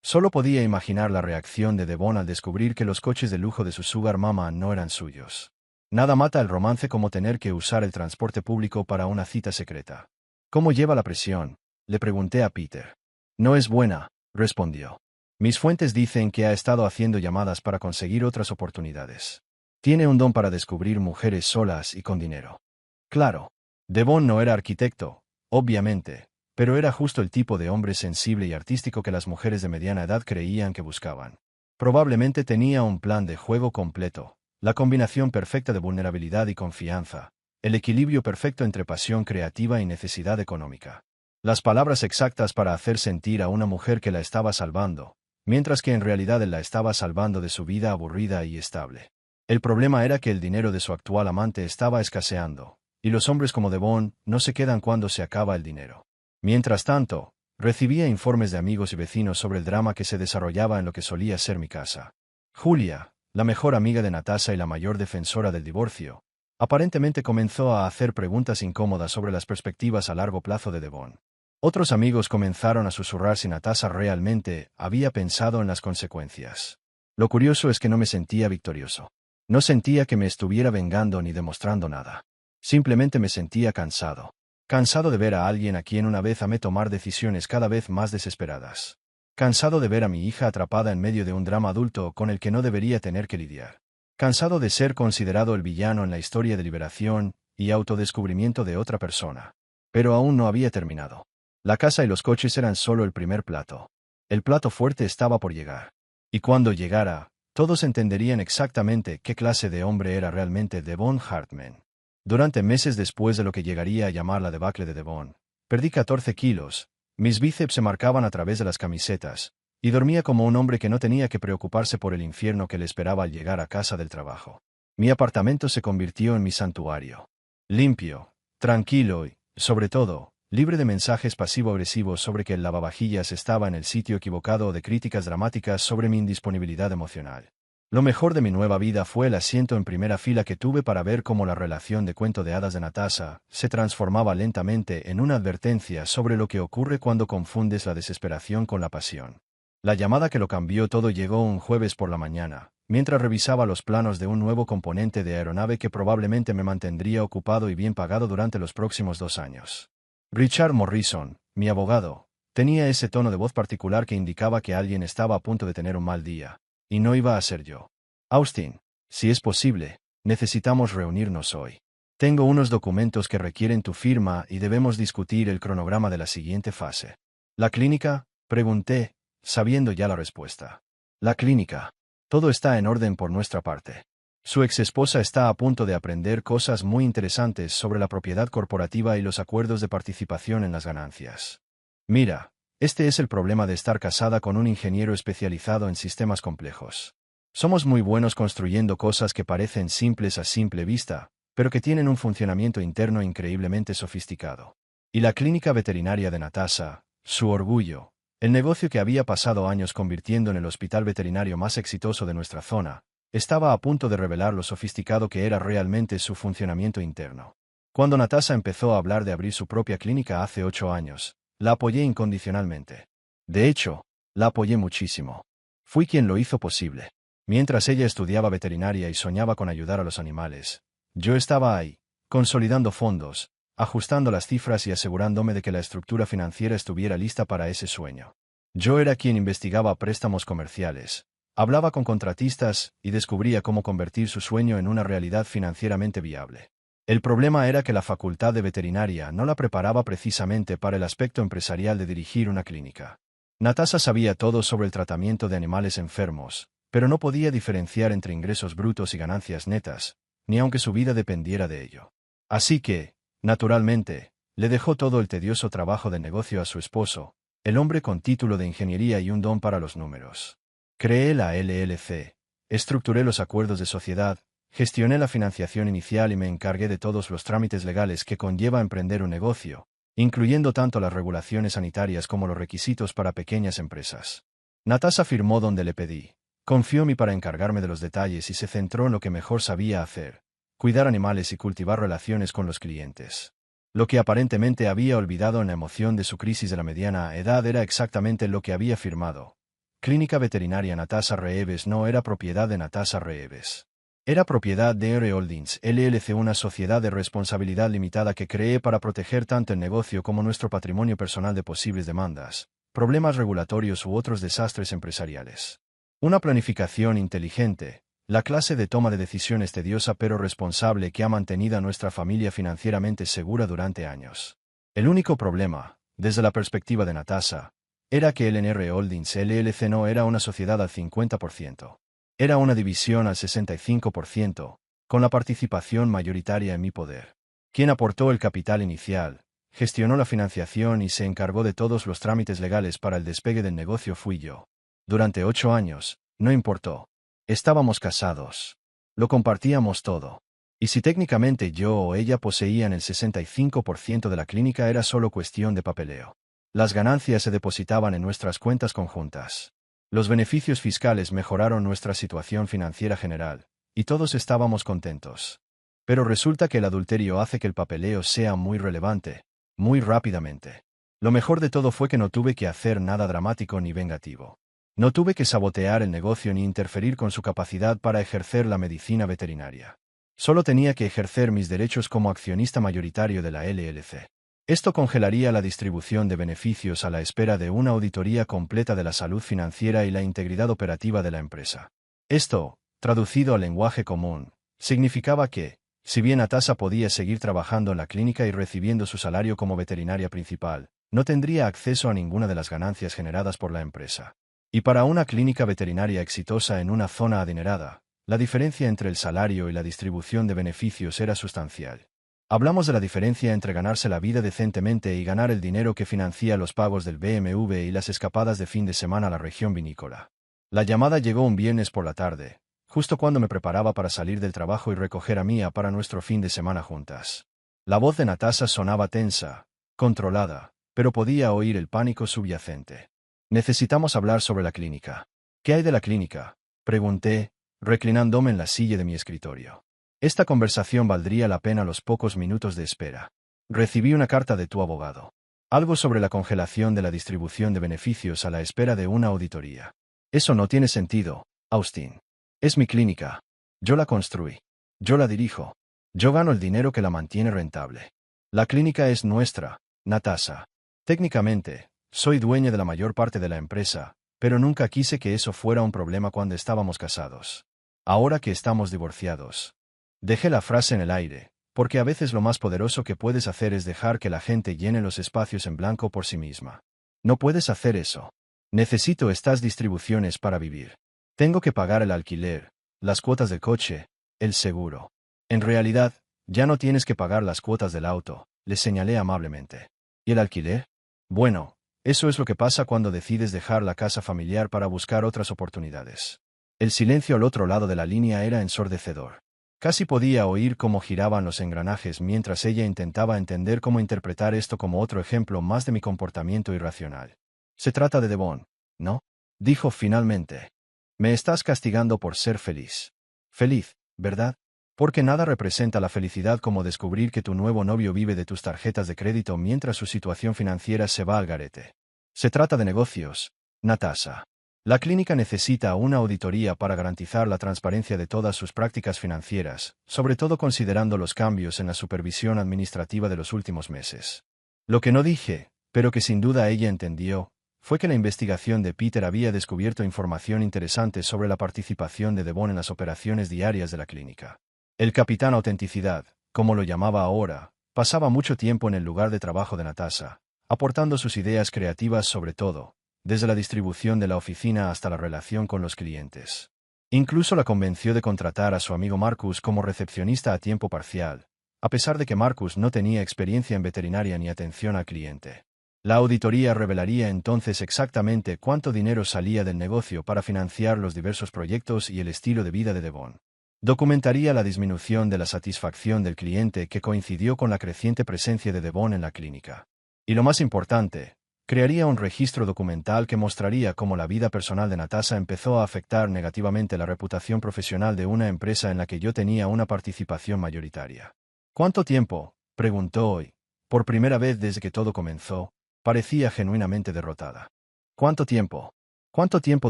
Solo podía imaginar la reacción de Devon al descubrir que los coches de lujo de su sugar mama no eran suyos. Nada mata el romance como tener que usar el transporte público para una cita secreta. ¿Cómo lleva la presión?, le pregunté a Peter. No es buena, respondió. Mis fuentes dicen que ha estado haciendo llamadas para conseguir otras oportunidades. Tiene un don para descubrir mujeres solas y con dinero. Claro. Devon no era arquitecto, obviamente, pero era justo el tipo de hombre sensible y artístico que las mujeres de mediana edad creían que buscaban. Probablemente tenía un plan de juego completo, la combinación perfecta de vulnerabilidad y confianza, el equilibrio perfecto entre pasión creativa y necesidad económica. Las palabras exactas para hacer sentir a una mujer que la estaba salvando, mientras que en realidad él la estaba salvando de su vida aburrida y estable. El problema era que el dinero de su actual amante estaba escaseando, y los hombres como Devon no se quedan cuando se acaba el dinero. Mientras tanto, recibía informes de amigos y vecinos sobre el drama que se desarrollaba en lo que solía ser mi casa. Julia, la mejor amiga de Natasha y la mayor defensora del divorcio, aparentemente comenzó a hacer preguntas incómodas sobre las perspectivas a largo plazo de Devon. Otros amigos comenzaron a susurrar si Natasha realmente había pensado en las consecuencias. Lo curioso es que no me sentía victorioso. No sentía que me estuviera vengando ni demostrando nada. Simplemente me sentía cansado. Cansado de ver a alguien a quien una vez amé tomar decisiones cada vez más desesperadas. Cansado de ver a mi hija atrapada en medio de un drama adulto con el que no debería tener que lidiar. Cansado de ser considerado el villano en la historia de liberación y autodescubrimiento de otra persona. Pero aún no había terminado. La casa y los coches eran solo el primer plato. El plato fuerte estaba por llegar. Y cuando llegara, todos entenderían exactamente qué clase de hombre era realmente Devon Hartman. Durante meses después de lo que llegaría a llamar la debacle de Devon, perdí 14 kilos, mis bíceps se marcaban a través de las camisetas, y dormía como un hombre que no tenía que preocuparse por el infierno que le esperaba al llegar a casa del trabajo. Mi apartamento se convirtió en mi santuario. Limpio, tranquilo y, sobre todo, libre de mensajes pasivo-agresivos sobre que el lavavajillas estaba en el sitio equivocado o de críticas dramáticas sobre mi indisponibilidad emocional. Lo mejor de mi nueva vida fue el asiento en primera fila que tuve para ver cómo la relación de cuento de hadas de Natasha se transformaba lentamente en una advertencia sobre lo que ocurre cuando confundes la desesperación con la pasión. La llamada que lo cambió todo llegó un jueves por la mañana, mientras revisaba los planos de un nuevo componente de aeronave que probablemente me mantendría ocupado y bien pagado durante los próximos 2 años. Richard Morrison, mi abogado, tenía ese tono de voz particular que indicaba que alguien estaba a punto de tener un mal día. Y no iba a ser yo. Austin, si es posible, necesitamos reunirnos hoy. Tengo unos documentos que requieren tu firma y debemos discutir el cronograma de la siguiente fase. ¿La clínica? Pregunté, sabiendo ya la respuesta. La clínica. Todo está en orden por nuestra parte. Su exesposa está a punto de aprender cosas muy interesantes sobre la propiedad corporativa y los acuerdos de participación en las ganancias. Mira. Este es el problema de estar casada con un ingeniero especializado en sistemas complejos. Somos muy buenos construyendo cosas que parecen simples a simple vista, pero que tienen un funcionamiento interno increíblemente sofisticado. Y la clínica veterinaria de Natasha, su orgullo, el negocio que había pasado años convirtiendo en el hospital veterinario más exitoso de nuestra zona, estaba a punto de revelar lo sofisticado que era realmente su funcionamiento interno. Cuando Natasha empezó a hablar de abrir su propia clínica hace 8 años, la apoyé incondicionalmente. De hecho, la apoyé muchísimo. Fui quien lo hizo posible. Mientras ella estudiaba veterinaria y soñaba con ayudar a los animales, yo estaba ahí, consolidando fondos, ajustando las cifras y asegurándome de que la estructura financiera estuviera lista para ese sueño. Yo era quien investigaba préstamos comerciales, hablaba con contratistas y descubría cómo convertir su sueño en una realidad financieramente viable. El problema era que la facultad de veterinaria no la preparaba precisamente para el aspecto empresarial de dirigir una clínica. Natasha sabía todo sobre el tratamiento de animales enfermos, pero no podía diferenciar entre ingresos brutos y ganancias netas, ni aunque su vida dependiera de ello. Así que, naturalmente, le dejó todo el tedioso trabajo de negocio a su esposo, el hombre con título de ingeniería y un don para los números. Creé la LLC, estructuré los acuerdos de sociedad, gestioné la financiación inicial y me encargué de todos los trámites legales que conlleva emprender un negocio, incluyendo tanto las regulaciones sanitarias como los requisitos para pequeñas empresas. Natasha firmó donde le pedí, confió en mí para encargarme de los detalles y se centró en lo que mejor sabía hacer, cuidar animales y cultivar relaciones con los clientes. Lo que aparentemente había olvidado en la emoción de su crisis de la mediana edad era exactamente lo que había firmado. Clínica Veterinaria Natasha Reeves no era propiedad de Natasha Reeves. Era propiedad de R Holdings LLC, una sociedad de responsabilidad limitada que creé para proteger tanto el negocio como nuestro patrimonio personal de posibles demandas, problemas regulatorios u otros desastres empresariales. Una planificación inteligente, la clase de toma de decisiones tediosa pero responsable que ha mantenido a nuestra familia financieramente segura durante años. El único problema, desde la perspectiva de Natasha, era que el NR Holdings LLC no era una sociedad al 50%. Era una división al 65%, con la participación mayoritaria en mi poder. Quien aportó el capital inicial, gestionó la financiación y se encargó de todos los trámites legales para el despegue del negocio fui yo. Durante 8 años, no importó. Estábamos casados. Lo compartíamos todo. Y si técnicamente yo o ella poseían el 65% de la clínica, era solo cuestión de papeleo. Las ganancias se depositaban en nuestras cuentas conjuntas. Los beneficios fiscales mejoraron nuestra situación financiera general, y todos estábamos contentos. Pero resulta que el adulterio hace que el papeleo sea muy relevante, muy rápidamente. Lo mejor de todo fue que no tuve que hacer nada dramático ni vengativo. No tuve que sabotear el negocio ni interferir con su capacidad para ejercer la medicina veterinaria. Solo tenía que ejercer mis derechos como accionista mayoritario de la LLC. Esto congelaría la distribución de beneficios a la espera de una auditoría completa de la salud financiera y la integridad operativa de la empresa. Esto, traducido al lenguaje común, significaba que, si bien Natasha podía seguir trabajando en la clínica y recibiendo su salario como veterinaria principal, no tendría acceso a ninguna de las ganancias generadas por la empresa. Y para una clínica veterinaria exitosa en una zona adinerada, la diferencia entre el salario y la distribución de beneficios era sustancial. Hablamos de la diferencia entre ganarse la vida decentemente y ganar el dinero que financia los pagos del BMW y las escapadas de fin de semana a la región vinícola. La llamada llegó un viernes por la tarde, justo cuando me preparaba para salir del trabajo y recoger a Mia para nuestro fin de semana juntas. La voz de Natasha sonaba tensa, controlada, pero podía oír el pánico subyacente. Necesitamos hablar sobre la clínica. ¿Qué hay de la clínica?, pregunté, reclinándome en la silla de mi escritorio. Esta conversación valdría la pena los pocos minutos de espera. Recibí una carta de tu abogado. Algo sobre la congelación de la distribución de beneficios a la espera de una auditoría. Eso no tiene sentido, Austin. Es mi clínica. Yo la construí. Yo la dirijo. Yo gano el dinero que la mantiene rentable. La clínica es nuestra, Natasha. Técnicamente, soy dueña de la mayor parte de la empresa, pero nunca quise que eso fuera un problema cuando estábamos casados. Ahora que estamos divorciados. Dejé la frase en el aire, porque a veces lo más poderoso que puedes hacer es dejar que la gente llene los espacios en blanco por sí misma. No puedes hacer eso. Necesito estas distribuciones para vivir. Tengo que pagar el alquiler, las cuotas del coche, el seguro. En realidad, ya no tienes que pagar las cuotas del auto, le señalé amablemente. ¿Y el alquiler? Bueno, eso es lo que pasa cuando decides dejar la casa familiar para buscar otras oportunidades. El silencio al otro lado de la línea era ensordecedor. Casi podía oír cómo giraban los engranajes mientras ella intentaba entender cómo interpretar esto como otro ejemplo más de mi comportamiento irracional. Se trata de Devon, ¿no?, dijo finalmente. Me estás castigando por ser feliz. Feliz, ¿verdad? Porque nada representa la felicidad como descubrir que tu nuevo novio vive de tus tarjetas de crédito mientras su situación financiera se va al garete. Se trata de negocios, Natasha. La clínica necesita una auditoría para garantizar la transparencia de todas sus prácticas financieras, sobre todo considerando los cambios en la supervisión administrativa de los últimos meses. Lo que no dije, pero que sin duda ella entendió, fue que la investigación de Peter había descubierto información interesante sobre la participación de Devon en las operaciones diarias de la clínica. El capitán Autenticidad, como lo llamaba ahora, pasaba mucho tiempo en el lugar de trabajo de Natasha, aportando sus ideas creativas sobre todo, desde la distribución de la oficina hasta la relación con los clientes. Incluso la convenció de contratar a su amigo Marcus como recepcionista a tiempo parcial, a pesar de que Marcus no tenía experiencia en veterinaria ni atención al cliente. La auditoría revelaría entonces exactamente cuánto dinero salía del negocio para financiar los diversos proyectos y el estilo de vida de Devon. Documentaría la disminución de la satisfacción del cliente que coincidió con la creciente presencia de Devon en la clínica. Y lo más importante, crearía un registro documental que mostraría cómo la vida personal de Natasha empezó a afectar negativamente la reputación profesional de una empresa en la que yo tenía una participación mayoritaria. ¿Cuánto tiempo?, preguntó hoy. Por primera vez desde que todo comenzó, parecía genuinamente derrotada. ¿Cuánto tiempo? ¿Cuánto tiempo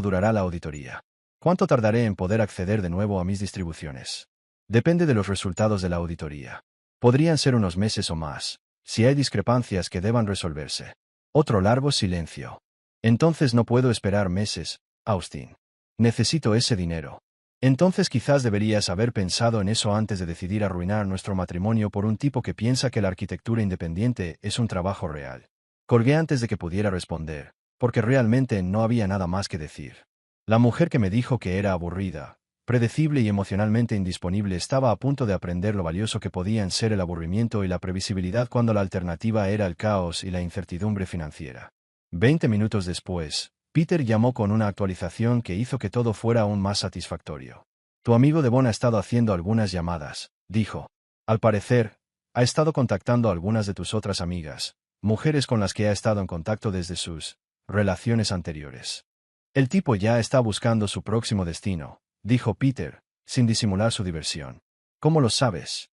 durará la auditoría? ¿Cuánto tardaré en poder acceder de nuevo a mis distribuciones? Depende de los resultados de la auditoría. Podrían ser unos meses o más, si hay discrepancias que deban resolverse. Otro largo silencio. Entonces no puedo esperar meses, Austin. Necesito ese dinero. Entonces quizás deberías haber pensado en eso antes de decidir arruinar nuestro matrimonio por un tipo que piensa que la arquitectura independiente es un trabajo real. Colgué antes de que pudiera responder, porque realmente no había nada más que decir. La mujer que me dijo que era aburrida, predecible y emocionalmente indisponible estaba a punto de aprender lo valioso que podían ser el aburrimiento y la previsibilidad cuando la alternativa era el caos y la incertidumbre financiera. 20 minutos después, Peter llamó con una actualización que hizo que todo fuera aún más satisfactorio. Tu amigo Devon ha estado haciendo algunas llamadas, dijo. Al parecer, ha estado contactando a algunas de tus otras amigas, mujeres con las que ha estado en contacto desde sus relaciones anteriores. El tipo ya está buscando su próximo destino, dijo Peter, sin disimular su diversión. ¿Cómo lo sabes?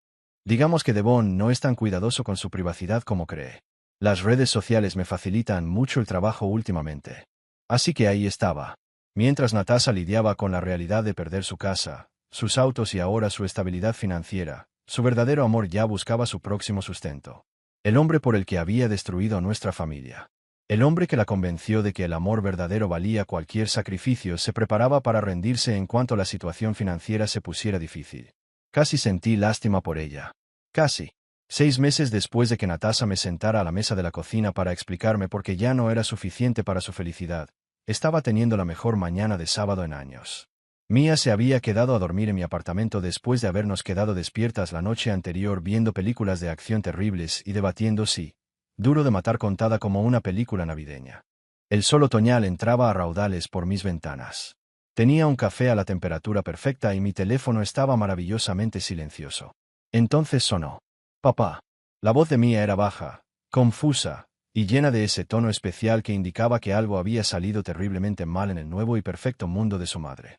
Digamos que Devon no es tan cuidadoso con su privacidad como cree. Las redes sociales me facilitan mucho el trabajo últimamente. Así que ahí estaba. Mientras Natasha lidiaba con la realidad de perder su casa, sus autos y ahora su estabilidad financiera, su verdadero amor ya buscaba su próximo sustento. El hombre por el que había destruido nuestra familia. El hombre que la convenció de que el amor verdadero valía cualquier sacrificio se preparaba para rendirse en cuanto la situación financiera se pusiera difícil. Casi sentí lástima por ella. Casi. 6 meses después de que Natasha me sentara a la mesa de la cocina para explicarme por qué ya no era suficiente para su felicidad, estaba teniendo la mejor mañana de sábado en años. Mia se había quedado a dormir en mi apartamento después de habernos quedado despiertas la noche anterior viendo películas de acción terribles y debatiendo si Duro de Matar contada como una película navideña. El sol otoñal entraba a raudales por mis ventanas. Tenía un café a la temperatura perfecta y mi teléfono estaba maravillosamente silencioso. Entonces sonó. Papá. La voz de Mia era baja, confusa, y llena de ese tono especial que indicaba que algo había salido terriblemente mal en el nuevo y perfecto mundo de su madre.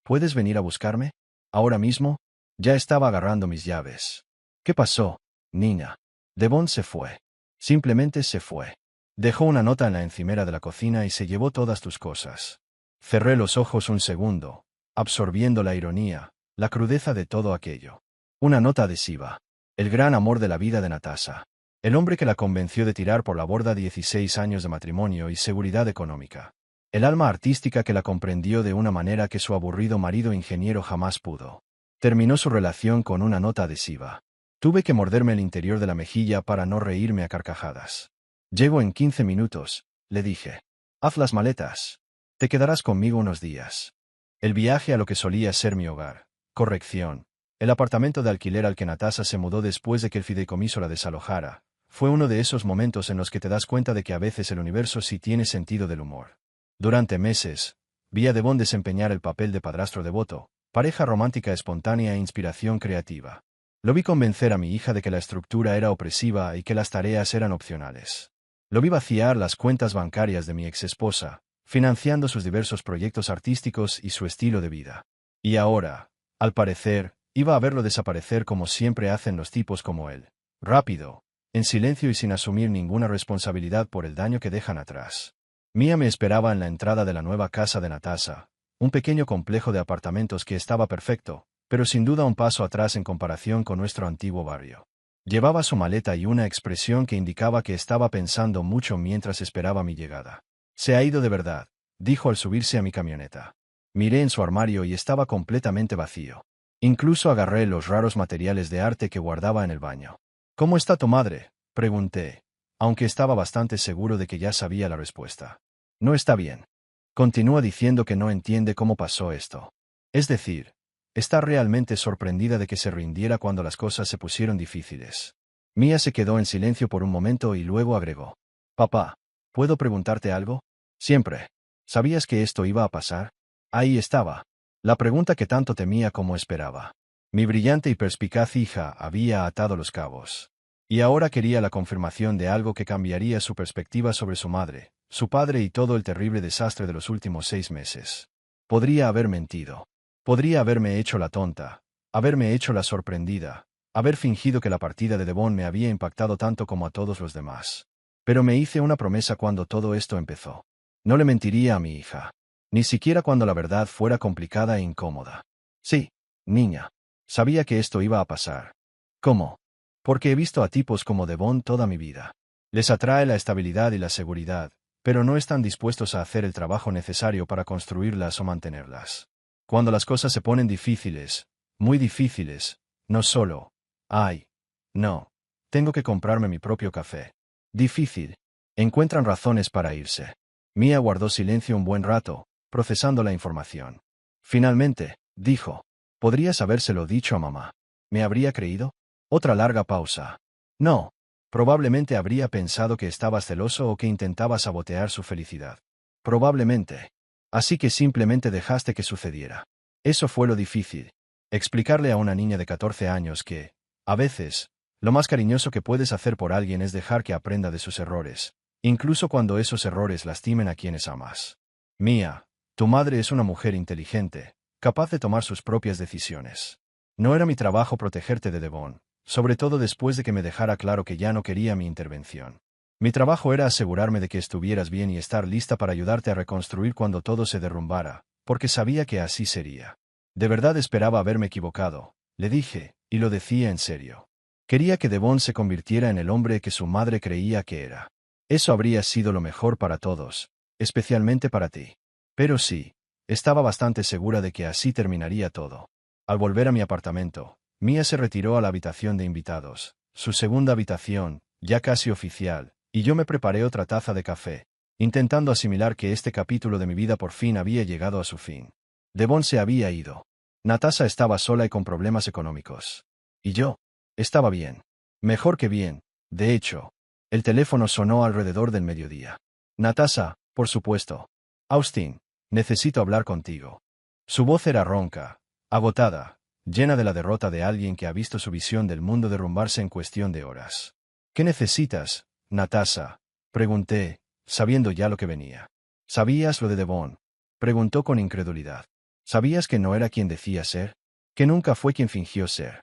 ¿Puedes venir a buscarme? ¿Ahora mismo? Ya estaba agarrando mis llaves. ¿Qué pasó, niña? Devon se fue. Simplemente se fue. Dejó una nota en la encimera de la cocina y se llevó todas tus cosas. Cerré los ojos un segundo, absorbiendo la ironía, la crudeza de todo aquello. Una nota adhesiva. El gran amor de la vida de Natasha. El hombre que la convenció de tirar por la borda 16 años de matrimonio y seguridad económica. El alma artística que la comprendió de una manera que su aburrido marido ingeniero jamás pudo. Terminó su relación con una nota adhesiva. Tuve que morderme el interior de la mejilla para no reírme a carcajadas. Llego en 15 minutos, le dije. Haz las maletas. Te quedarás conmigo unos días. El viaje a lo que solía ser mi hogar. Corrección. El apartamento de alquiler al que Natasha se mudó después de que el fideicomiso la desalojara, fue uno de esos momentos en los que te das cuenta de que a veces el universo sí tiene sentido del humor. Durante meses, vi a Devon desempeñar el papel de padrastro devoto, pareja romántica espontánea e inspiración creativa. Lo vi convencer a mi hija de que la estructura era opresiva y que las tareas eran opcionales. Lo vi vaciar las cuentas bancarias de mi exesposa, financiando sus diversos proyectos artísticos y su estilo de vida. Y ahora, al parecer, iba a verlo desaparecer como siempre hacen los tipos como él. Rápido, en silencio y sin asumir ninguna responsabilidad por el daño que dejan atrás. Mia me esperaba en la entrada de la nueva casa de Natasha, un pequeño complejo de apartamentos que estaba perfecto, pero sin duda un paso atrás en comparación con nuestro antiguo barrio. Llevaba su maleta y una expresión que indicaba que estaba pensando mucho mientras esperaba mi llegada. Se ha ido de verdad, dijo al subirse a mi camioneta. Miré en su armario y estaba completamente vacío. Incluso agarré los raros materiales de arte que guardaba en el baño. ¿Cómo está tu madre?, pregunté, aunque estaba bastante seguro de que ya sabía la respuesta. No está bien. Continúa diciendo que no entiende cómo pasó esto. Es decir, está realmente sorprendida de que se rindiera cuando las cosas se pusieron difíciles. Mia se quedó en silencio por un momento y luego agregó. Papá, ¿puedo preguntarte algo? Siempre. ¿Sabías que esto iba a pasar? Ahí estaba. La pregunta que tanto temía como esperaba. Mi brillante y perspicaz hija había atado los cabos. Y ahora quería la confirmación de algo que cambiaría su perspectiva sobre su madre, su padre y todo el terrible desastre de los últimos 6 meses. Podría haber mentido. Podría haberme hecho la tonta, haberme hecho la sorprendida, haber fingido que la partida de Devon me había impactado tanto como a todos los demás. Pero me hice una promesa cuando todo esto empezó. No le mentiría a mi hija. Ni siquiera cuando la verdad fuera complicada e incómoda. Sí, niña. Sabía que esto iba a pasar. ¿Cómo? Porque he visto a tipos como Devon toda mi vida. Les atrae la estabilidad y la seguridad, pero no están dispuestos a hacer el trabajo necesario para construirlas o mantenerlas. Cuando las cosas se ponen difíciles, muy difíciles, no solo, ay, no, tengo que comprarme mi propio café. Difícil. Encuentran razones para irse. Mia guardó silencio un buen rato, procesando la información. Finalmente, dijo, podrías habérselo dicho a mamá. ¿Me habría creído? Otra larga pausa. No. Probablemente habría pensado que estabas celoso o que intentaba sabotear su felicidad. Probablemente. Así que simplemente dejaste que sucediera. Eso fue lo difícil. Explicarle a una niña de 14 años que, a veces, lo más cariñoso que puedes hacer por alguien es dejar que aprenda de sus errores, incluso cuando esos errores lastimen a quienes amas. Mía, tu madre es una mujer inteligente, capaz de tomar sus propias decisiones. No era mi trabajo protegerte de Devon, sobre todo después de que me dejara claro que ya no quería mi intervención. Mi trabajo era asegurarme de que estuvieras bien y estar lista para ayudarte a reconstruir cuando todo se derrumbara, porque sabía que así sería. De verdad esperaba haberme equivocado, le dije, y lo decía en serio. Quería que Devon se convirtiera en el hombre que su madre creía que era. Eso habría sido lo mejor para todos, especialmente para ti. Pero sí, estaba bastante segura de que así terminaría todo. Al volver a mi apartamento, Mia se retiró a la habitación de invitados, su segunda habitación, ya casi oficial, y yo me preparé otra taza de café, intentando asimilar que este capítulo de mi vida por fin había llegado a su fin. Devon se había ido. Natasha estaba sola y con problemas económicos. Y yo, estaba bien. Mejor que bien, de hecho. El teléfono sonó alrededor del mediodía. Natasha, por supuesto. Austin, necesito hablar contigo. Su voz era ronca, agotada, llena de la derrota de alguien que ha visto su visión del mundo derrumbarse en cuestión de horas. ¿Qué necesitas, Natasha? Pregunté, sabiendo ya lo que venía. ¿Sabías lo de Devon? Preguntó con incredulidad. ¿Sabías que no era quien decía ser? ¿Que nunca fue quien fingió ser?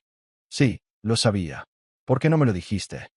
Sí, lo sabía. ¿Por qué no me lo dijiste?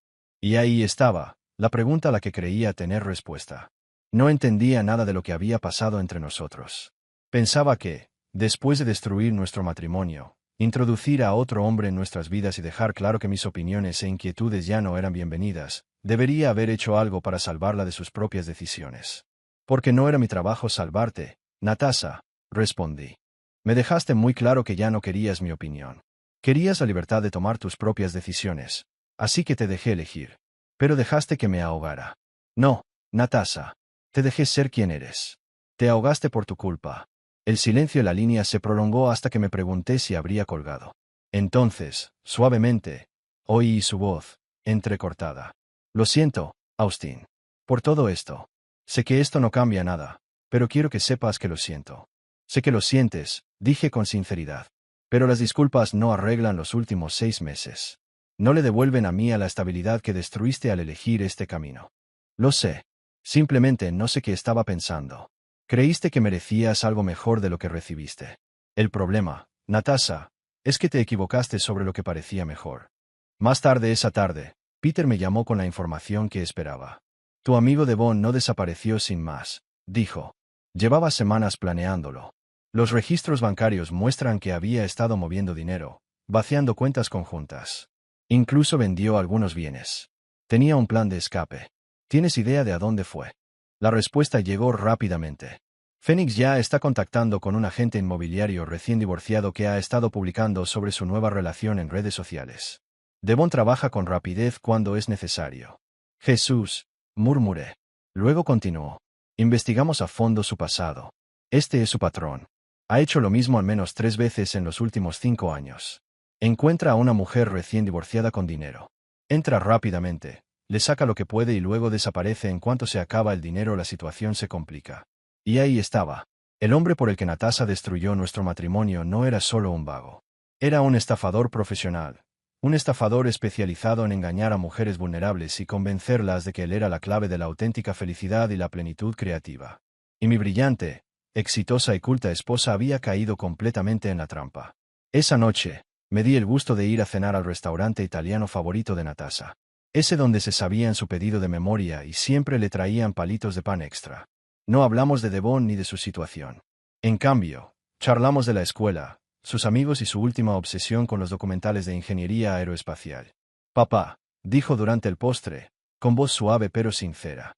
Y ahí estaba, la pregunta a la que creía tener respuesta. No entendía nada de lo que había pasado entre nosotros. Pensaba que, después de destruir nuestro matrimonio, introducir a otro hombre en nuestras vidas y dejar claro que mis opiniones e inquietudes ya no eran bienvenidas, debería haber hecho algo para salvarla de sus propias decisiones. Porque no era mi trabajo salvarte, Natasha, respondí. Me dejaste muy claro que ya no querías mi opinión. Querías la libertad de tomar tus propias decisiones, así que te dejé elegir. Pero dejaste que me ahogara. No, Natasha. Te dejé ser quien eres. Te ahogaste por tu culpa. El silencio en la línea se prolongó hasta que me pregunté si habría colgado. Entonces, suavemente, oí su voz, entrecortada. Lo siento, Austin. Por todo esto. Sé que esto no cambia nada, pero quiero que sepas que lo siento. Sé que lo sientes, dije con sinceridad. Pero las disculpas no arreglan los últimos 6 meses. No le devuelven a Mia la estabilidad que destruiste al elegir este camino. Lo sé. Simplemente no sé qué estaba pensando. Creíste que merecías algo mejor de lo que recibiste. El problema, Natasha, es que te equivocaste sobre lo que parecía mejor. Más tarde esa tarde, Peter me llamó con la información que esperaba. Tu amigo Devon no desapareció sin más, dijo. Llevaba semanas planeándolo. Los registros bancarios muestran que había estado moviendo dinero, vaciando cuentas conjuntas. Incluso vendió algunos bienes. Tenía un plan de escape. ¿Tienes idea de a dónde fue? La respuesta llegó rápidamente. Phoenix ya está contactando con un agente inmobiliario recién divorciado que ha estado publicando sobre su nueva relación en redes sociales. Devon trabaja con rapidez cuando es necesario. Jesús, murmuré. Luego continuó. Investigamos a fondo su pasado. Este es su patrón. Ha hecho lo mismo al menos 3 veces en los últimos 5 años. Encuentra a una mujer recién divorciada con dinero. Entra rápidamente, le saca lo que puede y luego desaparece en cuanto se acaba el dinero. La situación se complica. Y ahí estaba. El hombre por el que Natasha destruyó nuestro matrimonio no era solo un vago. Era un estafador profesional. Un estafador especializado en engañar a mujeres vulnerables y convencerlas de que él era la clave de la auténtica felicidad y la plenitud creativa. Y mi brillante, exitosa y culta esposa había caído completamente en la trampa. Esa noche, me di el gusto de ir a cenar al restaurante italiano favorito de Natasha. Ese donde se sabían su pedido de memoria y siempre le traían palitos de pan extra. No hablamos de Devon ni de su situación. En cambio, charlamos de la escuela, sus amigos y su última obsesión con los documentales de ingeniería aeroespacial. Papá, dijo durante el postre, con voz suave pero sincera.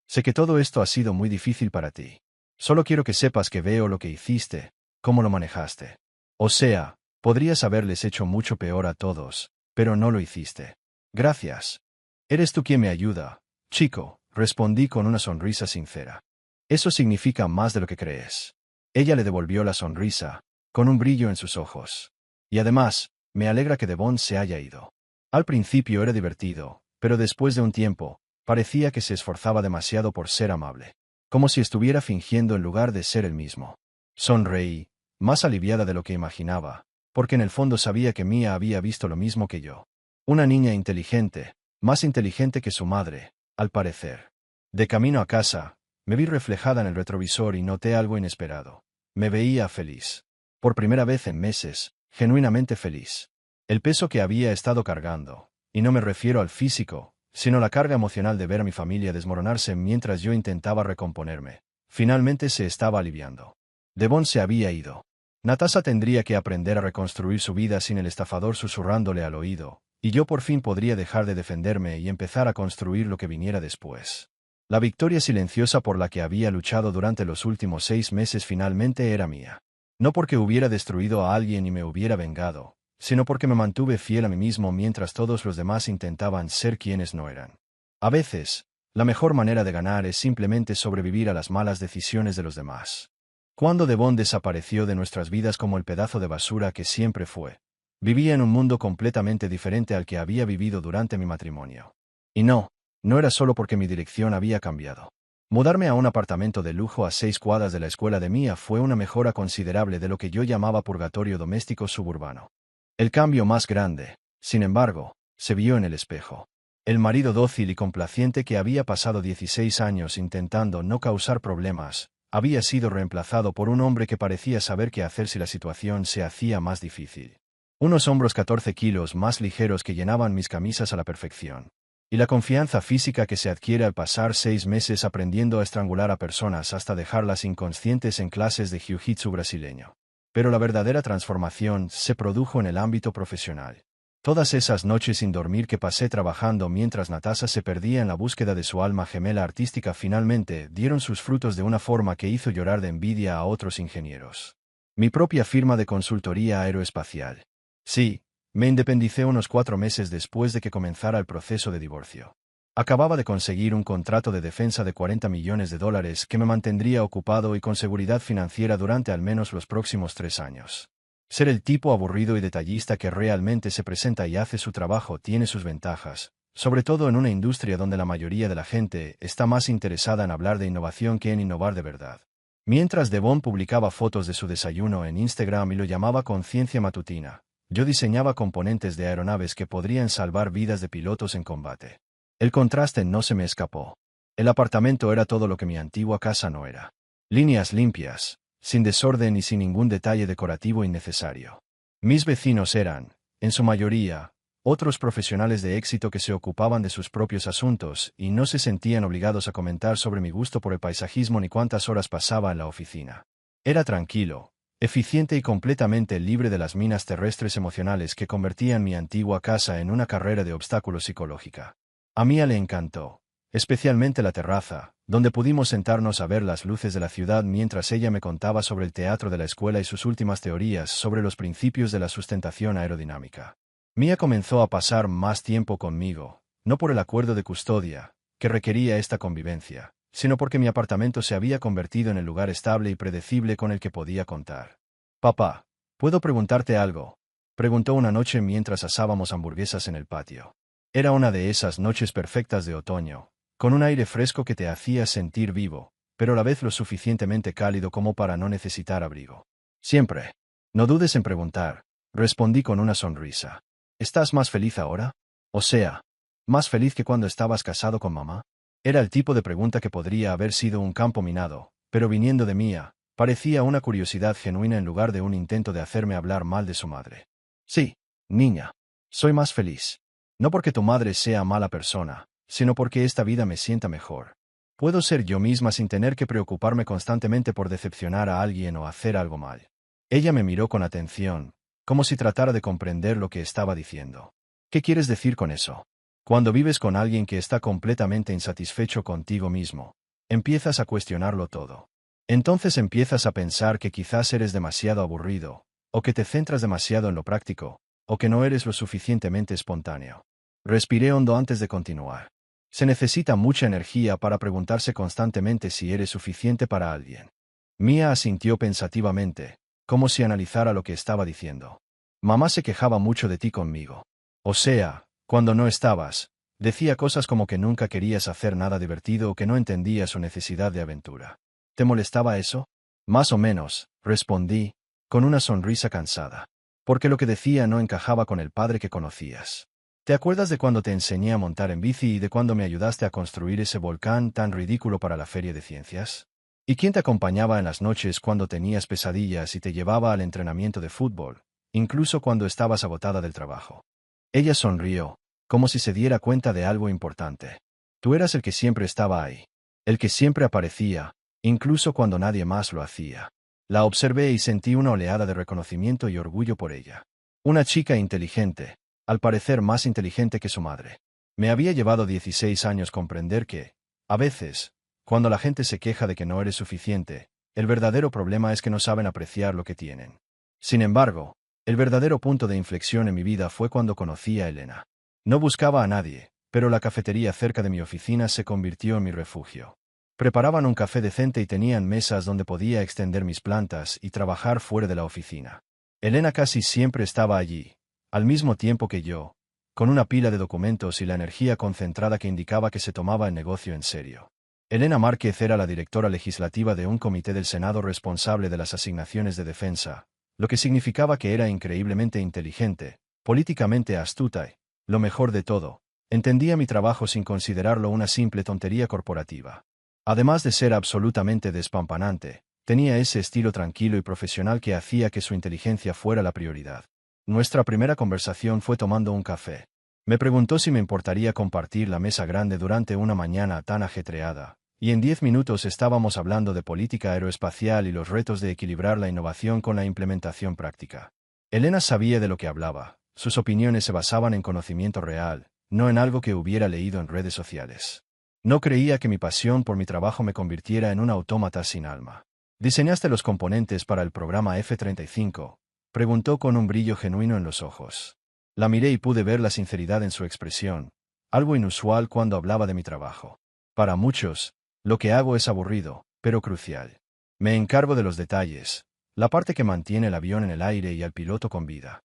Sé que todo esto ha sido muy difícil para ti. Solo quiero que sepas que veo lo que hiciste, cómo lo manejaste. O sea, podrías haberles hecho mucho peor a todos, pero no lo hiciste. Gracias. Eres tú quien me ayuda, chico, respondí con una sonrisa sincera. Eso significa más de lo que crees. Ella le devolvió la sonrisa, con un brillo en sus ojos. Y además, me alegra que Devon se haya ido. Al principio era divertido, pero después de un tiempo, parecía que se esforzaba demasiado por ser amable. como si estuviera fingiendo en lugar de ser el mismo. Sonreí, más aliviada de lo que imaginaba, porque en el fondo sabía que Mia había visto lo mismo que yo. Una niña inteligente, más inteligente que su madre, al parecer. De camino a casa, me vi reflejada en el retrovisor y noté algo inesperado. Me veía feliz. Por primera vez en meses, genuinamente feliz. El peso que había estado cargando, y no me refiero al físico, sino la carga emocional de ver a mi familia desmoronarse mientras yo intentaba recomponerme, finalmente se estaba aliviando. Devon se había ido. Natasha tendría que aprender a reconstruir su vida sin el estafador susurrándole al oído, y yo por fin podría dejar de defenderme y empezar a construir lo que viniera después. La victoria silenciosa por la que había luchado durante los últimos 6 meses finalmente era mía. No porque hubiera destruido a alguien y me hubiera vengado, sino porque me mantuve fiel a mí mismo mientras todos los demás intentaban ser quienes no eran. A veces, la mejor manera de ganar es simplemente sobrevivir a las malas decisiones de los demás. Cuando Devon desapareció de nuestras vidas como el pedazo de basura que siempre fue, vivía en un mundo completamente diferente al que había vivido durante mi matrimonio. Y no era solo porque mi dirección había cambiado. Mudarme a un apartamento de lujo a 6 cuadras de la escuela de Mia fue una mejora considerable de lo que yo llamaba purgatorio doméstico suburbano. El cambio más grande, sin embargo, se vio en el espejo. El marido dócil y complaciente que había pasado 16 años intentando no causar problemas, había sido reemplazado por un hombre que parecía saber qué hacer si la situación se hacía más difícil. Unos hombros 14 kilos más ligeros que llenaban mis camisas a la perfección. Y la confianza física que se adquiere al pasar 6 meses aprendiendo a estrangular a personas hasta dejarlas inconscientes en clases de jiu-jitsu brasileño. Pero la verdadera transformación se produjo en el ámbito profesional. Todas esas noches sin dormir que pasé trabajando mientras Natasha se perdía en la búsqueda de su alma gemela artística finalmente dieron sus frutos de una forma que hizo llorar de envidia a otros ingenieros. Mi propia firma de consultoría aeroespacial. Sí, me independicé unos 4 meses después de que comenzara el proceso de divorcio. Acababa de conseguir un contrato de defensa de $40 millones que me mantendría ocupado y con seguridad financiera durante al menos los próximos 3 años. Ser el tipo aburrido y detallista que realmente se presenta y hace su trabajo tiene sus ventajas, sobre todo en una industria donde la mayoría de la gente está más interesada en hablar de innovación que en innovar de verdad. Mientras Devon publicaba fotos de su desayuno en Instagram y lo llamaba conciencia matutina, yo diseñaba componentes de aeronaves que podrían salvar vidas de pilotos en combate. El contraste no se me escapó. El apartamento era todo lo que mi antigua casa no era. Líneas limpias, sin desorden y sin ningún detalle decorativo innecesario. Mis vecinos eran, en su mayoría, otros profesionales de éxito que se ocupaban de sus propios asuntos y no se sentían obligados a comentar sobre mi gusto por el paisajismo ni cuántas horas pasaba en la oficina. Era tranquilo, eficiente y completamente libre de las minas terrestres emocionales que convertían mi antigua casa en una carrera de obstáculos psicológica. A Mia le encantó, especialmente la terraza, donde pudimos sentarnos a ver las luces de la ciudad mientras ella me contaba sobre el teatro de la escuela y sus últimas teorías sobre los principios de la sustentación aerodinámica. Mia comenzó a pasar más tiempo conmigo, no por el acuerdo de custodia, que requería esta convivencia, sino porque mi apartamento se había convertido en el lugar estable y predecible con el que podía contar. «Papá, ¿puedo preguntarte algo?», preguntó una noche mientras asábamos hamburguesas en el patio. Era una de esas noches perfectas de otoño, con un aire fresco que te hacía sentir vivo, pero a la vez lo suficientemente cálido como para no necesitar abrigo. «Siempre. No dudes en preguntar», respondí con una sonrisa. «¿Estás más feliz ahora? O sea, ¿más feliz que cuando estabas casado con mamá?». Era el tipo de pregunta que podría haber sido un campo minado, pero viniendo de Mia, parecía una curiosidad genuina en lugar de un intento de hacerme hablar mal de su madre. «Sí, niña. Soy más feliz. No porque tu madre sea mala persona, sino porque esta vida me sienta mejor. Puedo ser yo misma sin tener que preocuparme constantemente por decepcionar a alguien o hacer algo mal». Ella me miró con atención, como si tratara de comprender lo que estaba diciendo. «¿Qué quieres decir con eso?». Cuando vives con alguien que está completamente insatisfecho contigo mismo, empiezas a cuestionarlo todo. Entonces empiezas a pensar que quizás eres demasiado aburrido, o que te centras demasiado en lo práctico, o que no eres lo suficientemente espontáneo. Respiré hondo antes de continuar. Se necesita mucha energía para preguntarse constantemente si eres suficiente para alguien. Mia asintió pensativamente, como si analizara lo que estaba diciendo. «Mamá se quejaba mucho de ti conmigo. O sea, cuando no estabas, Decía cosas como que nunca querías hacer nada divertido o que no entendía su necesidad de aventura. ¿Te molestaba eso? Más o menos, respondí, con una sonrisa cansada. Porque lo que decía no encajaba con el padre que conocías. ¿Te acuerdas de cuando te enseñé a montar en bici y de cuando me ayudaste a construir ese volcán tan ridículo para la feria de ciencias? ¿Y quién te acompañaba en las noches cuando tenías pesadillas y te llevaba al entrenamiento de fútbol, incluso cuando estabas agotada del trabajo? Ella sonrió, como si se diera cuenta de algo importante. Tú eras el que siempre estaba ahí. El que siempre aparecía, incluso cuando nadie más lo hacía. La observé y sentí una oleada de reconocimiento y orgullo por ella. Una chica inteligente, al parecer más inteligente que su madre. Me había llevado 16 años comprender que, a veces, cuando la gente se queja de que no eres suficiente, el verdadero problema es que no saben apreciar lo que tienen. Sin embargo, el verdadero punto de inflexión en mi vida fue cuando conocí a Elena. No buscaba a nadie, pero la cafetería cerca de mi oficina se convirtió en mi refugio. Preparaban un café decente y tenían mesas donde podía extender mis plantas y trabajar fuera de la oficina. Elena casi siempre estaba allí, al mismo tiempo que yo, con una pila de documentos y la energía concentrada que indicaba que se tomaba el negocio en serio. Elena Márquez era la directora legislativa de un comité del Senado responsable de las asignaciones de defensa, lo que significaba que era increíblemente inteligente, políticamente astuta y, lo mejor de todo, entendía mi trabajo sin considerarlo una simple tontería corporativa. Además de ser absolutamente despampanante, tenía ese estilo tranquilo y profesional que hacía que su inteligencia fuera la prioridad. Nuestra primera conversación fue tomando un café. Me preguntó si me importaría compartir la mesa grande durante una mañana tan ajetreada, y en 10 minutos estábamos hablando de política aeroespacial y los retos de equilibrar la innovación con la implementación práctica. Elena sabía de lo que hablaba, sus opiniones se basaban en conocimiento real, no en algo que hubiera leído en redes sociales. No creía que mi pasión por mi trabajo me convirtiera en un autómata sin alma. ¿Diseñaste los componentes para el programa F-35? Preguntó con un brillo genuino en los ojos. La miré y pude ver la sinceridad en su expresión, algo inusual cuando hablaba de mi trabajo. Para muchos, lo que hago es aburrido, pero crucial. Me encargo de los detalles, la parte que mantiene el avión en el aire y al piloto con vida.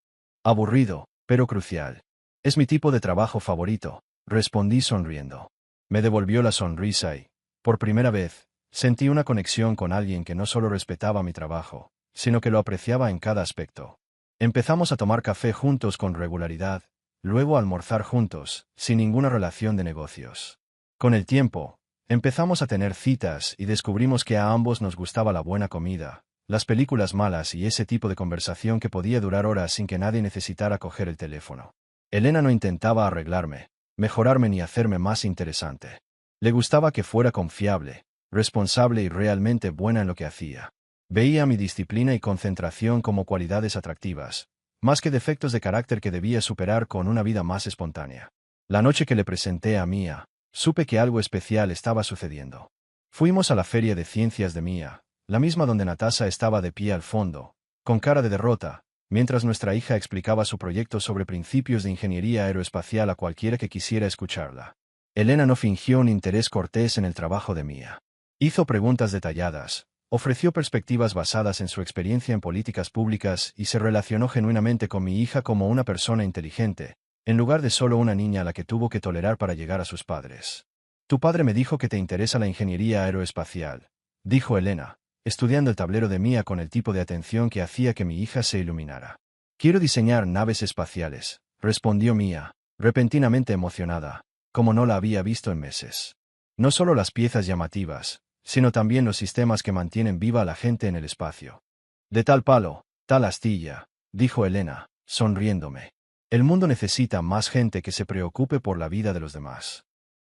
Aburrido, pero crucial. Es mi tipo de trabajo favorito, respondí sonriendo. Me devolvió la sonrisa y, por primera vez, sentí una conexión con alguien que no solo respetaba mi trabajo, sino que lo apreciaba en cada aspecto. Empezamos a tomar café juntos con regularidad, luego a almorzar juntos, sin ninguna relación de negocios. Con el tiempo, empezamos a tener citas y descubrimos que a ambos nos gustaba la buena comida, las películas malas y ese tipo de conversación que podía durar horas sin que nadie necesitara coger el teléfono. Elena no intentaba arreglarme, mejorarme ni hacerme más interesante. Le gustaba que fuera confiable, responsable y realmente buena en lo que hacía. Veía mi disciplina y concentración como cualidades atractivas, más que defectos de carácter que debía superar con una vida más espontánea. La noche que le presenté a Mía, supe que algo especial estaba sucediendo. Fuimos a la feria de ciencias de Mía, la misma donde Natasha estaba de pie al fondo, con cara de derrota, mientras nuestra hija explicaba su proyecto sobre principios de ingeniería aeroespacial a cualquiera que quisiera escucharla. Elena no fingió un interés cortés en el trabajo de Mía. Hizo preguntas detalladas, ofreció perspectivas basadas en su experiencia en políticas públicas y se relacionó genuinamente con mi hija como una persona inteligente, en lugar de solo una niña a la que tuvo que tolerar para llegar a sus padres. Tu padre me dijo que te interesa la ingeniería aeroespacial, dijo Elena, estudiando el tablero de Mía con el tipo de atención que hacía que mi hija se iluminara. Quiero diseñar naves espaciales, respondió Mía, repentinamente emocionada, como no la había visto en meses. No solo las piezas llamativas, sino también los sistemas que mantienen viva a la gente en el espacio. De tal palo, tal astilla, dijo Elena, sonriéndome. El mundo necesita más gente que se preocupe por la vida de los demás.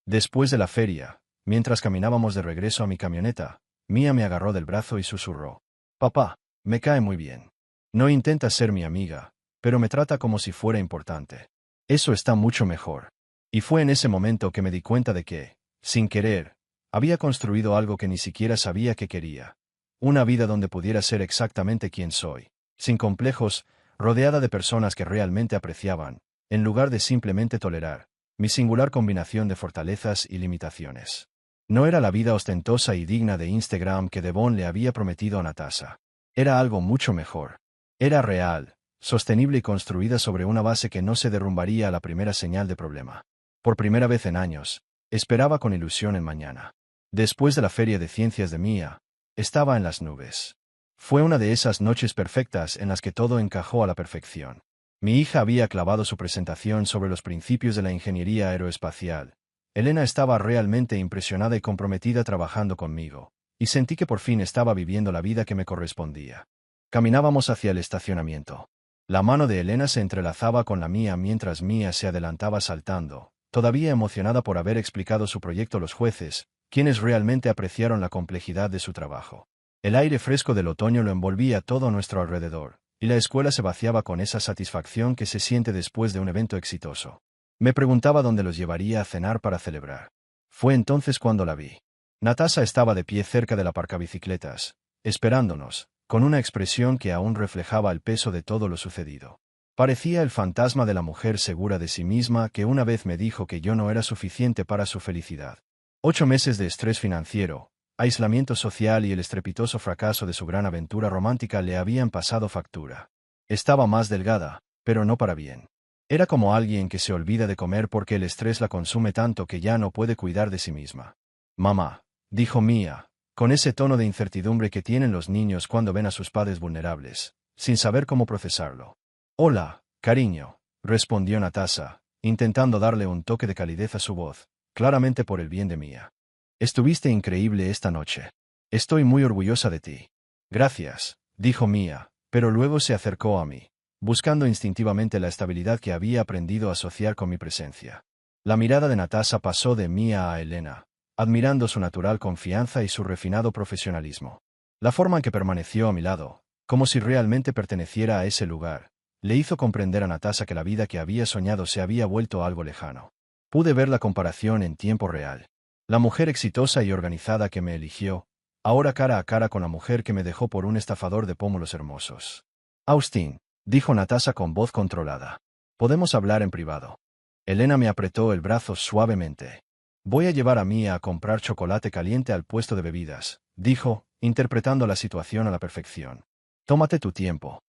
Después de la feria, mientras caminábamos de regreso a mi camioneta, Mía me agarró del brazo y susurró. Papá, me cae muy bien. No intenta ser mi amiga, pero me trata como si fuera importante. Eso está mucho mejor. Y fue en ese momento que me di cuenta de que, sin querer, había construido algo que ni siquiera sabía que quería. Una vida donde pudiera ser exactamente quien soy, sin complejos, rodeada de personas que realmente apreciaban, en lugar de simplemente tolerar, mi singular combinación de fortalezas y limitaciones. No era la vida ostentosa y digna de Instagram que Devon le había prometido a Natasha. Era algo mucho mejor. Era real, sostenible y construida sobre una base que no se derrumbaría a la primera señal de problema. Por primera vez en años, esperaba con ilusión el mañana. Después de la feria de ciencias de Mía, estaba en las nubes. Fue una de esas noches perfectas en las que todo encajó a la perfección. Mi hija había clavado su presentación sobre los principios de la ingeniería aeroespacial. Elena estaba realmente impresionada y comprometida trabajando conmigo, y sentí que por fin estaba viviendo la vida que me correspondía. Caminábamos hacia el estacionamiento. La mano de Elena se entrelazaba con la mía mientras Mía se adelantaba saltando, todavía emocionada por haber explicado su proyecto a los jueces, quienes realmente apreciaron la complejidad de su trabajo. El aire fresco del otoño lo envolvía todo a nuestro alrededor, y la escuela se vaciaba con esa satisfacción que se siente después de un evento exitoso. Me preguntaba dónde los llevaría a cenar para celebrar. Fue entonces cuando la vi. Natasha estaba de pie cerca del aparcabicicletas, esperándonos, con una expresión que aún reflejaba el peso de todo lo sucedido. Parecía el fantasma de la mujer segura de sí misma que una vez me dijo que yo no era suficiente para su felicidad. 8 meses de estrés financiero, aislamiento social y el estrepitoso fracaso de su gran aventura romántica le habían pasado factura. Estaba más delgada, pero no para bien. Era como alguien que se olvida de comer porque el estrés la consume tanto que ya no puede cuidar de sí misma. Mamá, dijo Mía, con ese tono de incertidumbre que tienen los niños cuando ven a sus padres vulnerables, sin saber cómo procesarlo. Hola, cariño, respondió Natasha, intentando darle un toque de calidez a su voz, claramente por el bien de Mía. Estuviste increíble esta noche. Estoy muy orgullosa de ti. Gracias, dijo Mía, pero luego se acercó a mí, buscando instintivamente la estabilidad que había aprendido a asociar con mi presencia. La mirada de Natasha pasó de Mía a Elena, admirando su natural confianza y su refinado profesionalismo. La forma en que permaneció a mi lado, como si realmente perteneciera a ese lugar, le hizo comprender a Natasha que la vida que había soñado se había vuelto algo lejano. Pude ver la comparación en tiempo real. La mujer exitosa y organizada que me eligió, ahora cara a cara con la mujer que me dejó por un estafador de pómulos hermosos. Austin, dijo Natasha con voz controlada. Podemos hablar en privado. Elena me apretó el brazo suavemente. Voy a llevar a Mía a comprar chocolate caliente al puesto de bebidas, dijo, interpretando la situación a la perfección. Tómate tu tiempo.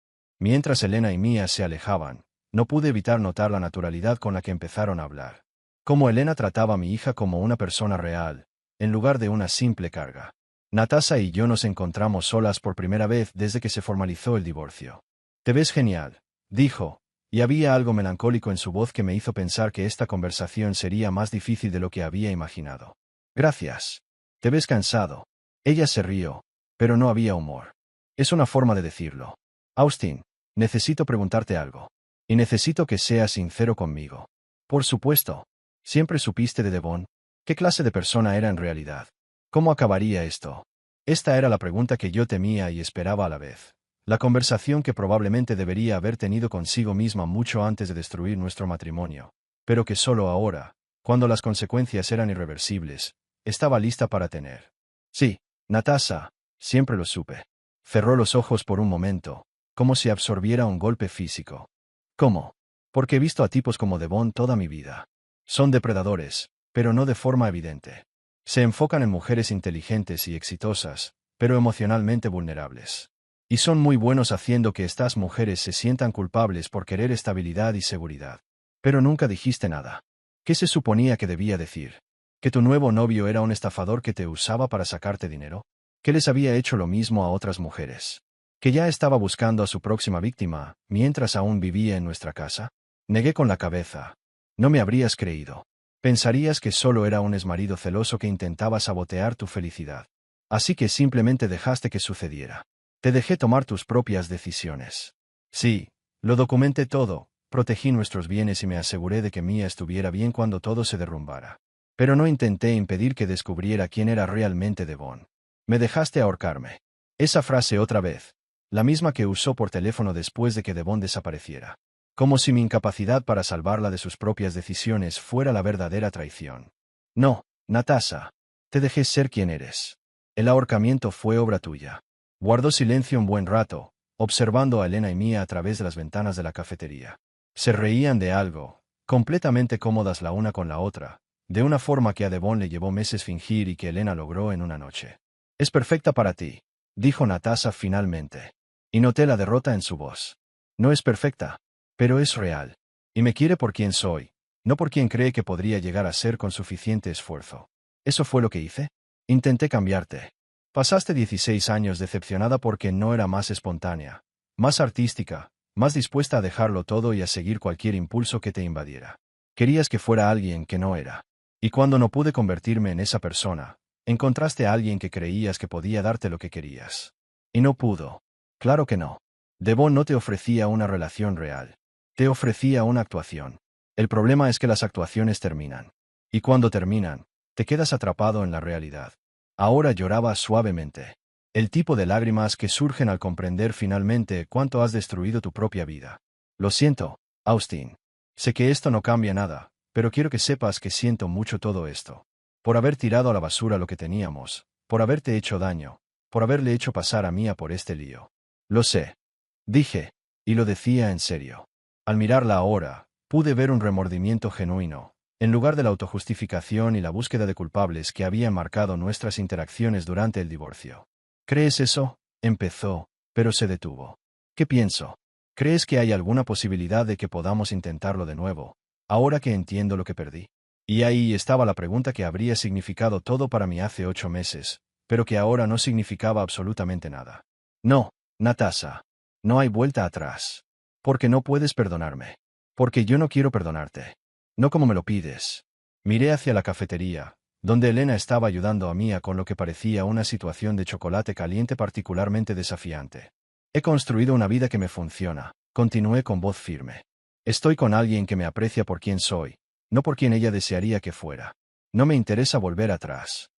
Mientras Elena y Mía se alejaban, no pude evitar notar la naturalidad con la que empezaron a hablar. Cómo Elena trataba a mi hija como una persona real, en lugar de una simple carga. Natasha y yo nos encontramos solas por primera vez desde que se formalizó el divorcio. Te ves genial, dijo, y había algo melancólico en su voz que me hizo pensar que esta conversación sería más difícil de lo que había imaginado. Gracias. Te ves cansado. Ella se rió, pero no había humor. Es una forma de decirlo. Austin, necesito preguntarte algo. Y necesito que seas sincero conmigo. Por supuesto. ¿Siempre supiste de Devon? ¿Qué clase de persona era en realidad? ¿Cómo acabaría esto? Esta era la pregunta que yo temía y esperaba a la vez. La conversación que probablemente debería haber tenido consigo misma mucho antes de destruir nuestro matrimonio, pero que solo ahora, cuando las consecuencias eran irreversibles, estaba lista para tener. Sí, Natasha, siempre lo supe. Cerró los ojos por un momento, como si absorbiera un golpe físico. ¿Cómo? Porque he visto a tipos como Devon toda mi vida. Son depredadores, pero no de forma evidente. Se enfocan en mujeres inteligentes y exitosas, pero emocionalmente vulnerables. Y son muy buenos haciendo que estas mujeres se sientan culpables por querer estabilidad y seguridad. Pero nunca dijiste nada. ¿Qué se suponía que debía decir? ¿Que tu nuevo novio era un estafador que te usaba para sacarte dinero? ¿Que les había hecho lo mismo a otras mujeres? ¿Que ya estaba buscando a su próxima víctima, mientras aún vivía en nuestra casa? Negué con la cabeza. No me habrías creído. Pensarías que solo era un exmarido celoso que intentaba sabotear tu felicidad. Así que simplemente dejaste que sucediera. Te dejé tomar tus propias decisiones. Sí, lo documenté todo, protegí nuestros bienes y me aseguré de que Mía estuviera bien cuando todo se derrumbara. Pero no intenté impedir que descubriera quién era realmente Devon. Me dejaste ahorcarme. Esa frase otra vez. La misma que usó por teléfono después de que Devon desapareciera. Como si mi incapacidad para salvarla de sus propias decisiones fuera la verdadera traición. No, Natasha. Te dejé ser quien eres. El ahorcamiento fue obra tuya. Guardó silencio un buen rato, observando a Elena y Mía a través de las ventanas de la cafetería. Se reían de algo, completamente cómodas la una con la otra, de una forma que a Devon le llevó meses fingir y que Elena logró en una noche. Es perfecta para ti, dijo Natasha finalmente. Y noté la derrota en su voz. No es perfecta, pero es real. Y me quiere por quien soy, no por quien cree que podría llegar a ser con suficiente esfuerzo. ¿Eso fue lo que hice? Intenté cambiarte. Pasaste 16 años decepcionada porque no era más espontánea, más artística, más dispuesta a dejarlo todo y a seguir cualquier impulso que te invadiera. Querías que fuera alguien que no era. Y cuando no pude convertirme en esa persona, encontraste a alguien que creías que podía darte lo que querías. Y no pudo. Claro que no. Devon no te ofrecía una relación real. Te ofrecía una actuación. El problema es que las actuaciones terminan. Y cuando terminan, te quedas atrapado en la realidad. Ahora lloraba suavemente. El tipo de lágrimas que surgen al comprender finalmente cuánto has destruido tu propia vida. Lo siento, Austin. Sé que esto no cambia nada, pero quiero que sepas que siento mucho todo esto. Por haber tirado a la basura lo que teníamos, por haberte hecho daño, por haberle hecho pasar a Mía por este lío. Lo sé. Dije, y lo decía en serio. Al mirarla ahora, pude ver un remordimiento genuino, en lugar de la autojustificación y la búsqueda de culpables que habían marcado nuestras interacciones durante el divorcio. ¿Crees eso? Empezó, pero se detuvo. ¿Qué pienso? ¿Crees que hay alguna posibilidad de que podamos intentarlo de nuevo, ahora que entiendo lo que perdí? Y ahí estaba la pregunta que habría significado todo para mí hace 8 meses, pero que ahora no significaba absolutamente nada. No, Natasha. No hay vuelta atrás. Porque no puedes perdonarme. Porque yo no quiero perdonarte. No como me lo pides. Miré hacia la cafetería, donde Elena estaba ayudando a Mía con lo que parecía una situación de chocolate caliente particularmente desafiante. He construido una vida que me funciona, continué con voz firme. Estoy con alguien que me aprecia por quien soy, no por quien ella desearía que fuera. No me interesa volver atrás.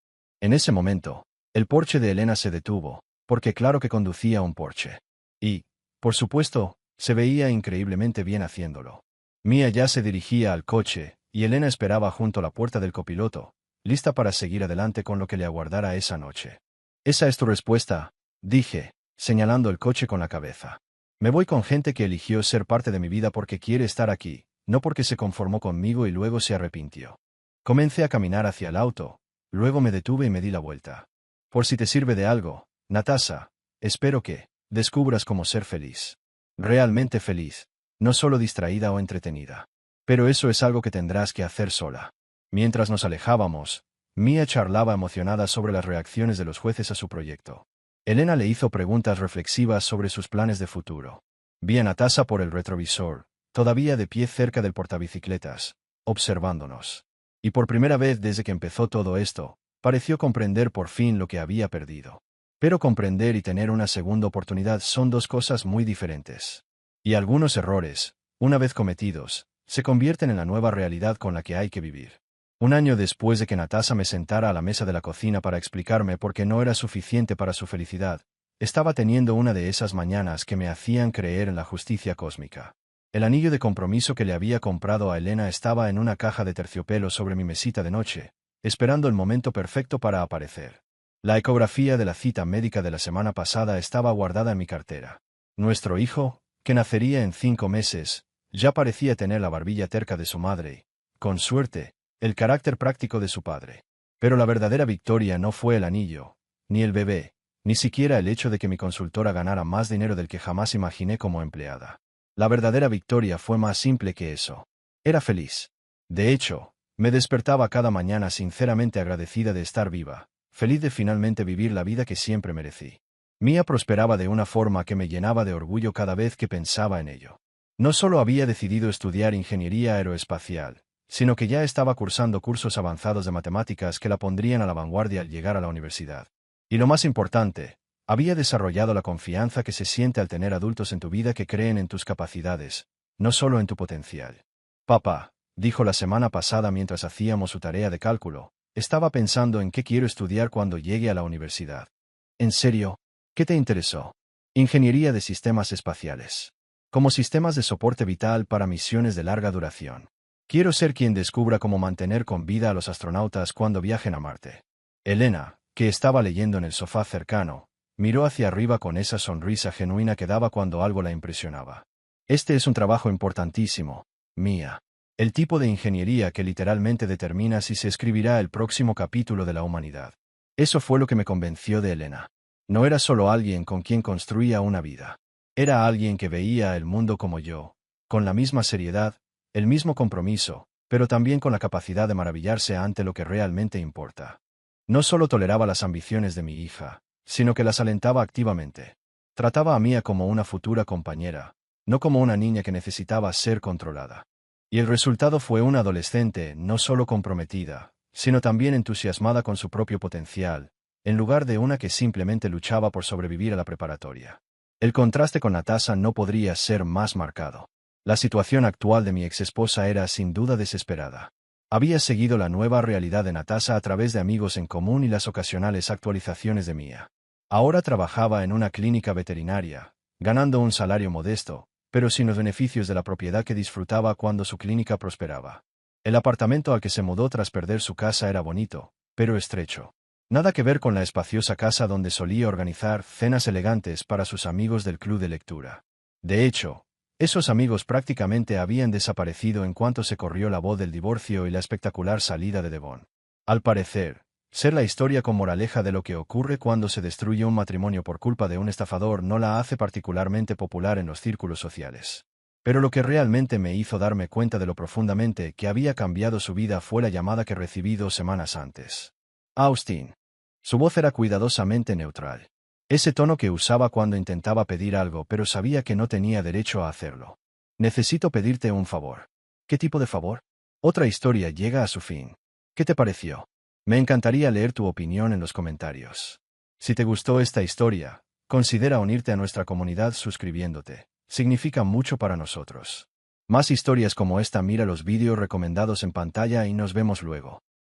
En ese momento, el Porsche de Elena se detuvo, porque claro que conducía un Porsche. Y, por supuesto, se veía increíblemente bien haciéndolo. Mía ya se dirigía al coche, y Elena esperaba junto a la puerta del copiloto, lista para seguir adelante con lo que le aguardara esa noche. «¿Esa es tu respuesta?», dije, señalando el coche con la cabeza. «Me voy con gente que eligió ser parte de mi vida porque quiere estar aquí, no porque se conformó conmigo y luego se arrepintió». Comencé a caminar hacia el auto, luego me detuve y me di la vuelta. «Por si te sirve de algo, Natasha, espero que descubras cómo ser feliz. Realmente feliz, no solo distraída o entretenida. Pero eso es algo que tendrás que hacer sola». Mientras nos alejábamos, Mía charlaba emocionada sobre las reacciones de los jueces a su proyecto. Elena le hizo preguntas reflexivas sobre sus planes de futuro. Vi a Natasha por el retrovisor, todavía de pie cerca del portabicicletas, observándonos. Y por primera vez desde que empezó todo esto, pareció comprender por fin lo que había perdido. Pero comprender y tener una segunda oportunidad son dos cosas muy diferentes. Y algunos errores, una vez cometidos, se convierten en la nueva realidad con la que hay que vivir. Un año después de que Natasha me sentara a la mesa de la cocina para explicarme por qué no era suficiente para su felicidad, estaba teniendo una de esas mañanas que me hacían creer en la justicia cósmica. El anillo de compromiso que le había comprado a Elena estaba en una caja de terciopelo sobre mi mesita de noche, esperando el momento perfecto para aparecer. La ecografía de la cita médica de la semana pasada estaba guardada en mi cartera. Nuestro hijo, que nacería en 5 meses, ya parecía tener la barbilla terca de su madre y, con suerte, el carácter práctico de su padre. Pero la verdadera victoria no fue el anillo, ni el bebé, ni siquiera el hecho de que mi consultora ganara más dinero del que jamás imaginé como empleada. La verdadera victoria fue más simple que eso. Era feliz. De hecho, me despertaba cada mañana sinceramente agradecida de estar viva, feliz de finalmente vivir la vida que siempre merecí. Mía prosperaba de una forma que me llenaba de orgullo cada vez que pensaba en ello. No solo había decidido estudiar ingeniería aeroespacial, sino que ya estaba cursando cursos avanzados de matemáticas que la pondrían a la vanguardia al llegar a la universidad. Y lo más importante, había desarrollado la confianza que se siente al tener adultos en tu vida que creen en tus capacidades, no solo en tu potencial. «Papá», dijo la semana pasada mientras hacíamos su tarea de cálculo, «estaba pensando en qué quiero estudiar cuando llegue a la universidad». «¿En serio? ¿Qué te interesó?» «Ingeniería de sistemas espaciales. Como sistemas de soporte vital para misiones de larga duración. Quiero ser quien descubra cómo mantener con vida a los astronautas cuando viajen a Marte». Elena, que estaba leyendo en el sofá cercano, miró hacia arriba con esa sonrisa genuina que daba cuando algo la impresionaba. «Este es un trabajo importantísimo, Mía. El tipo de ingeniería que literalmente determina si se escribirá el próximo capítulo de la humanidad». Eso fue lo que me convenció de Elena. No era solo alguien con quien construía una vida. Era alguien que veía el mundo como yo, con la misma seriedad, el mismo compromiso, pero también con la capacidad de maravillarse ante lo que realmente importa. No solo toleraba las ambiciones de mi hija, sino que las alentaba activamente. Trataba a Mia como una futura compañera, no como una niña que necesitaba ser controlada. Y el resultado fue una adolescente no solo comprometida, sino también entusiasmada con su propio potencial, en lugar de una que simplemente luchaba por sobrevivir a la preparatoria. El contraste con Natasha no podría ser más marcado. La situación actual de mi exesposa era sin duda desesperada. Había seguido la nueva realidad de Natasha a través de amigos en común y las ocasionales actualizaciones de Mia. Ahora trabajaba en una clínica veterinaria, ganando un salario modesto, pero sin los beneficios de la propiedad que disfrutaba cuando su clínica prosperaba. El apartamento al que se mudó tras perder su casa era bonito, pero estrecho. Nada que ver con la espaciosa casa donde solía organizar cenas elegantes para sus amigos del club de lectura. De hecho, esos amigos prácticamente habían desaparecido en cuanto se corrió la voz del divorcio y la espectacular salida de Devon. Al parecer, ser la historia con moraleja de lo que ocurre cuando se destruye un matrimonio por culpa de un estafador no la hace particularmente popular en los círculos sociales. Pero lo que realmente me hizo darme cuenta de lo profundamente que había cambiado su vida fue la llamada que recibí 2 semanas antes. Austin. Su voz era cuidadosamente neutral. Ese tono que usaba cuando intentaba pedir algo pero sabía que no tenía derecho a hacerlo. Necesito pedirte un favor. ¿Qué tipo de favor? Otra historia llega a su fin. ¿Qué te pareció? Me encantaría leer tu opinión en los comentarios. Si te gustó esta historia, considera unirte a nuestra comunidad suscribiéndote. Significa mucho para nosotros. Más historias como esta, mira los vídeos recomendados en pantalla y nos vemos luego.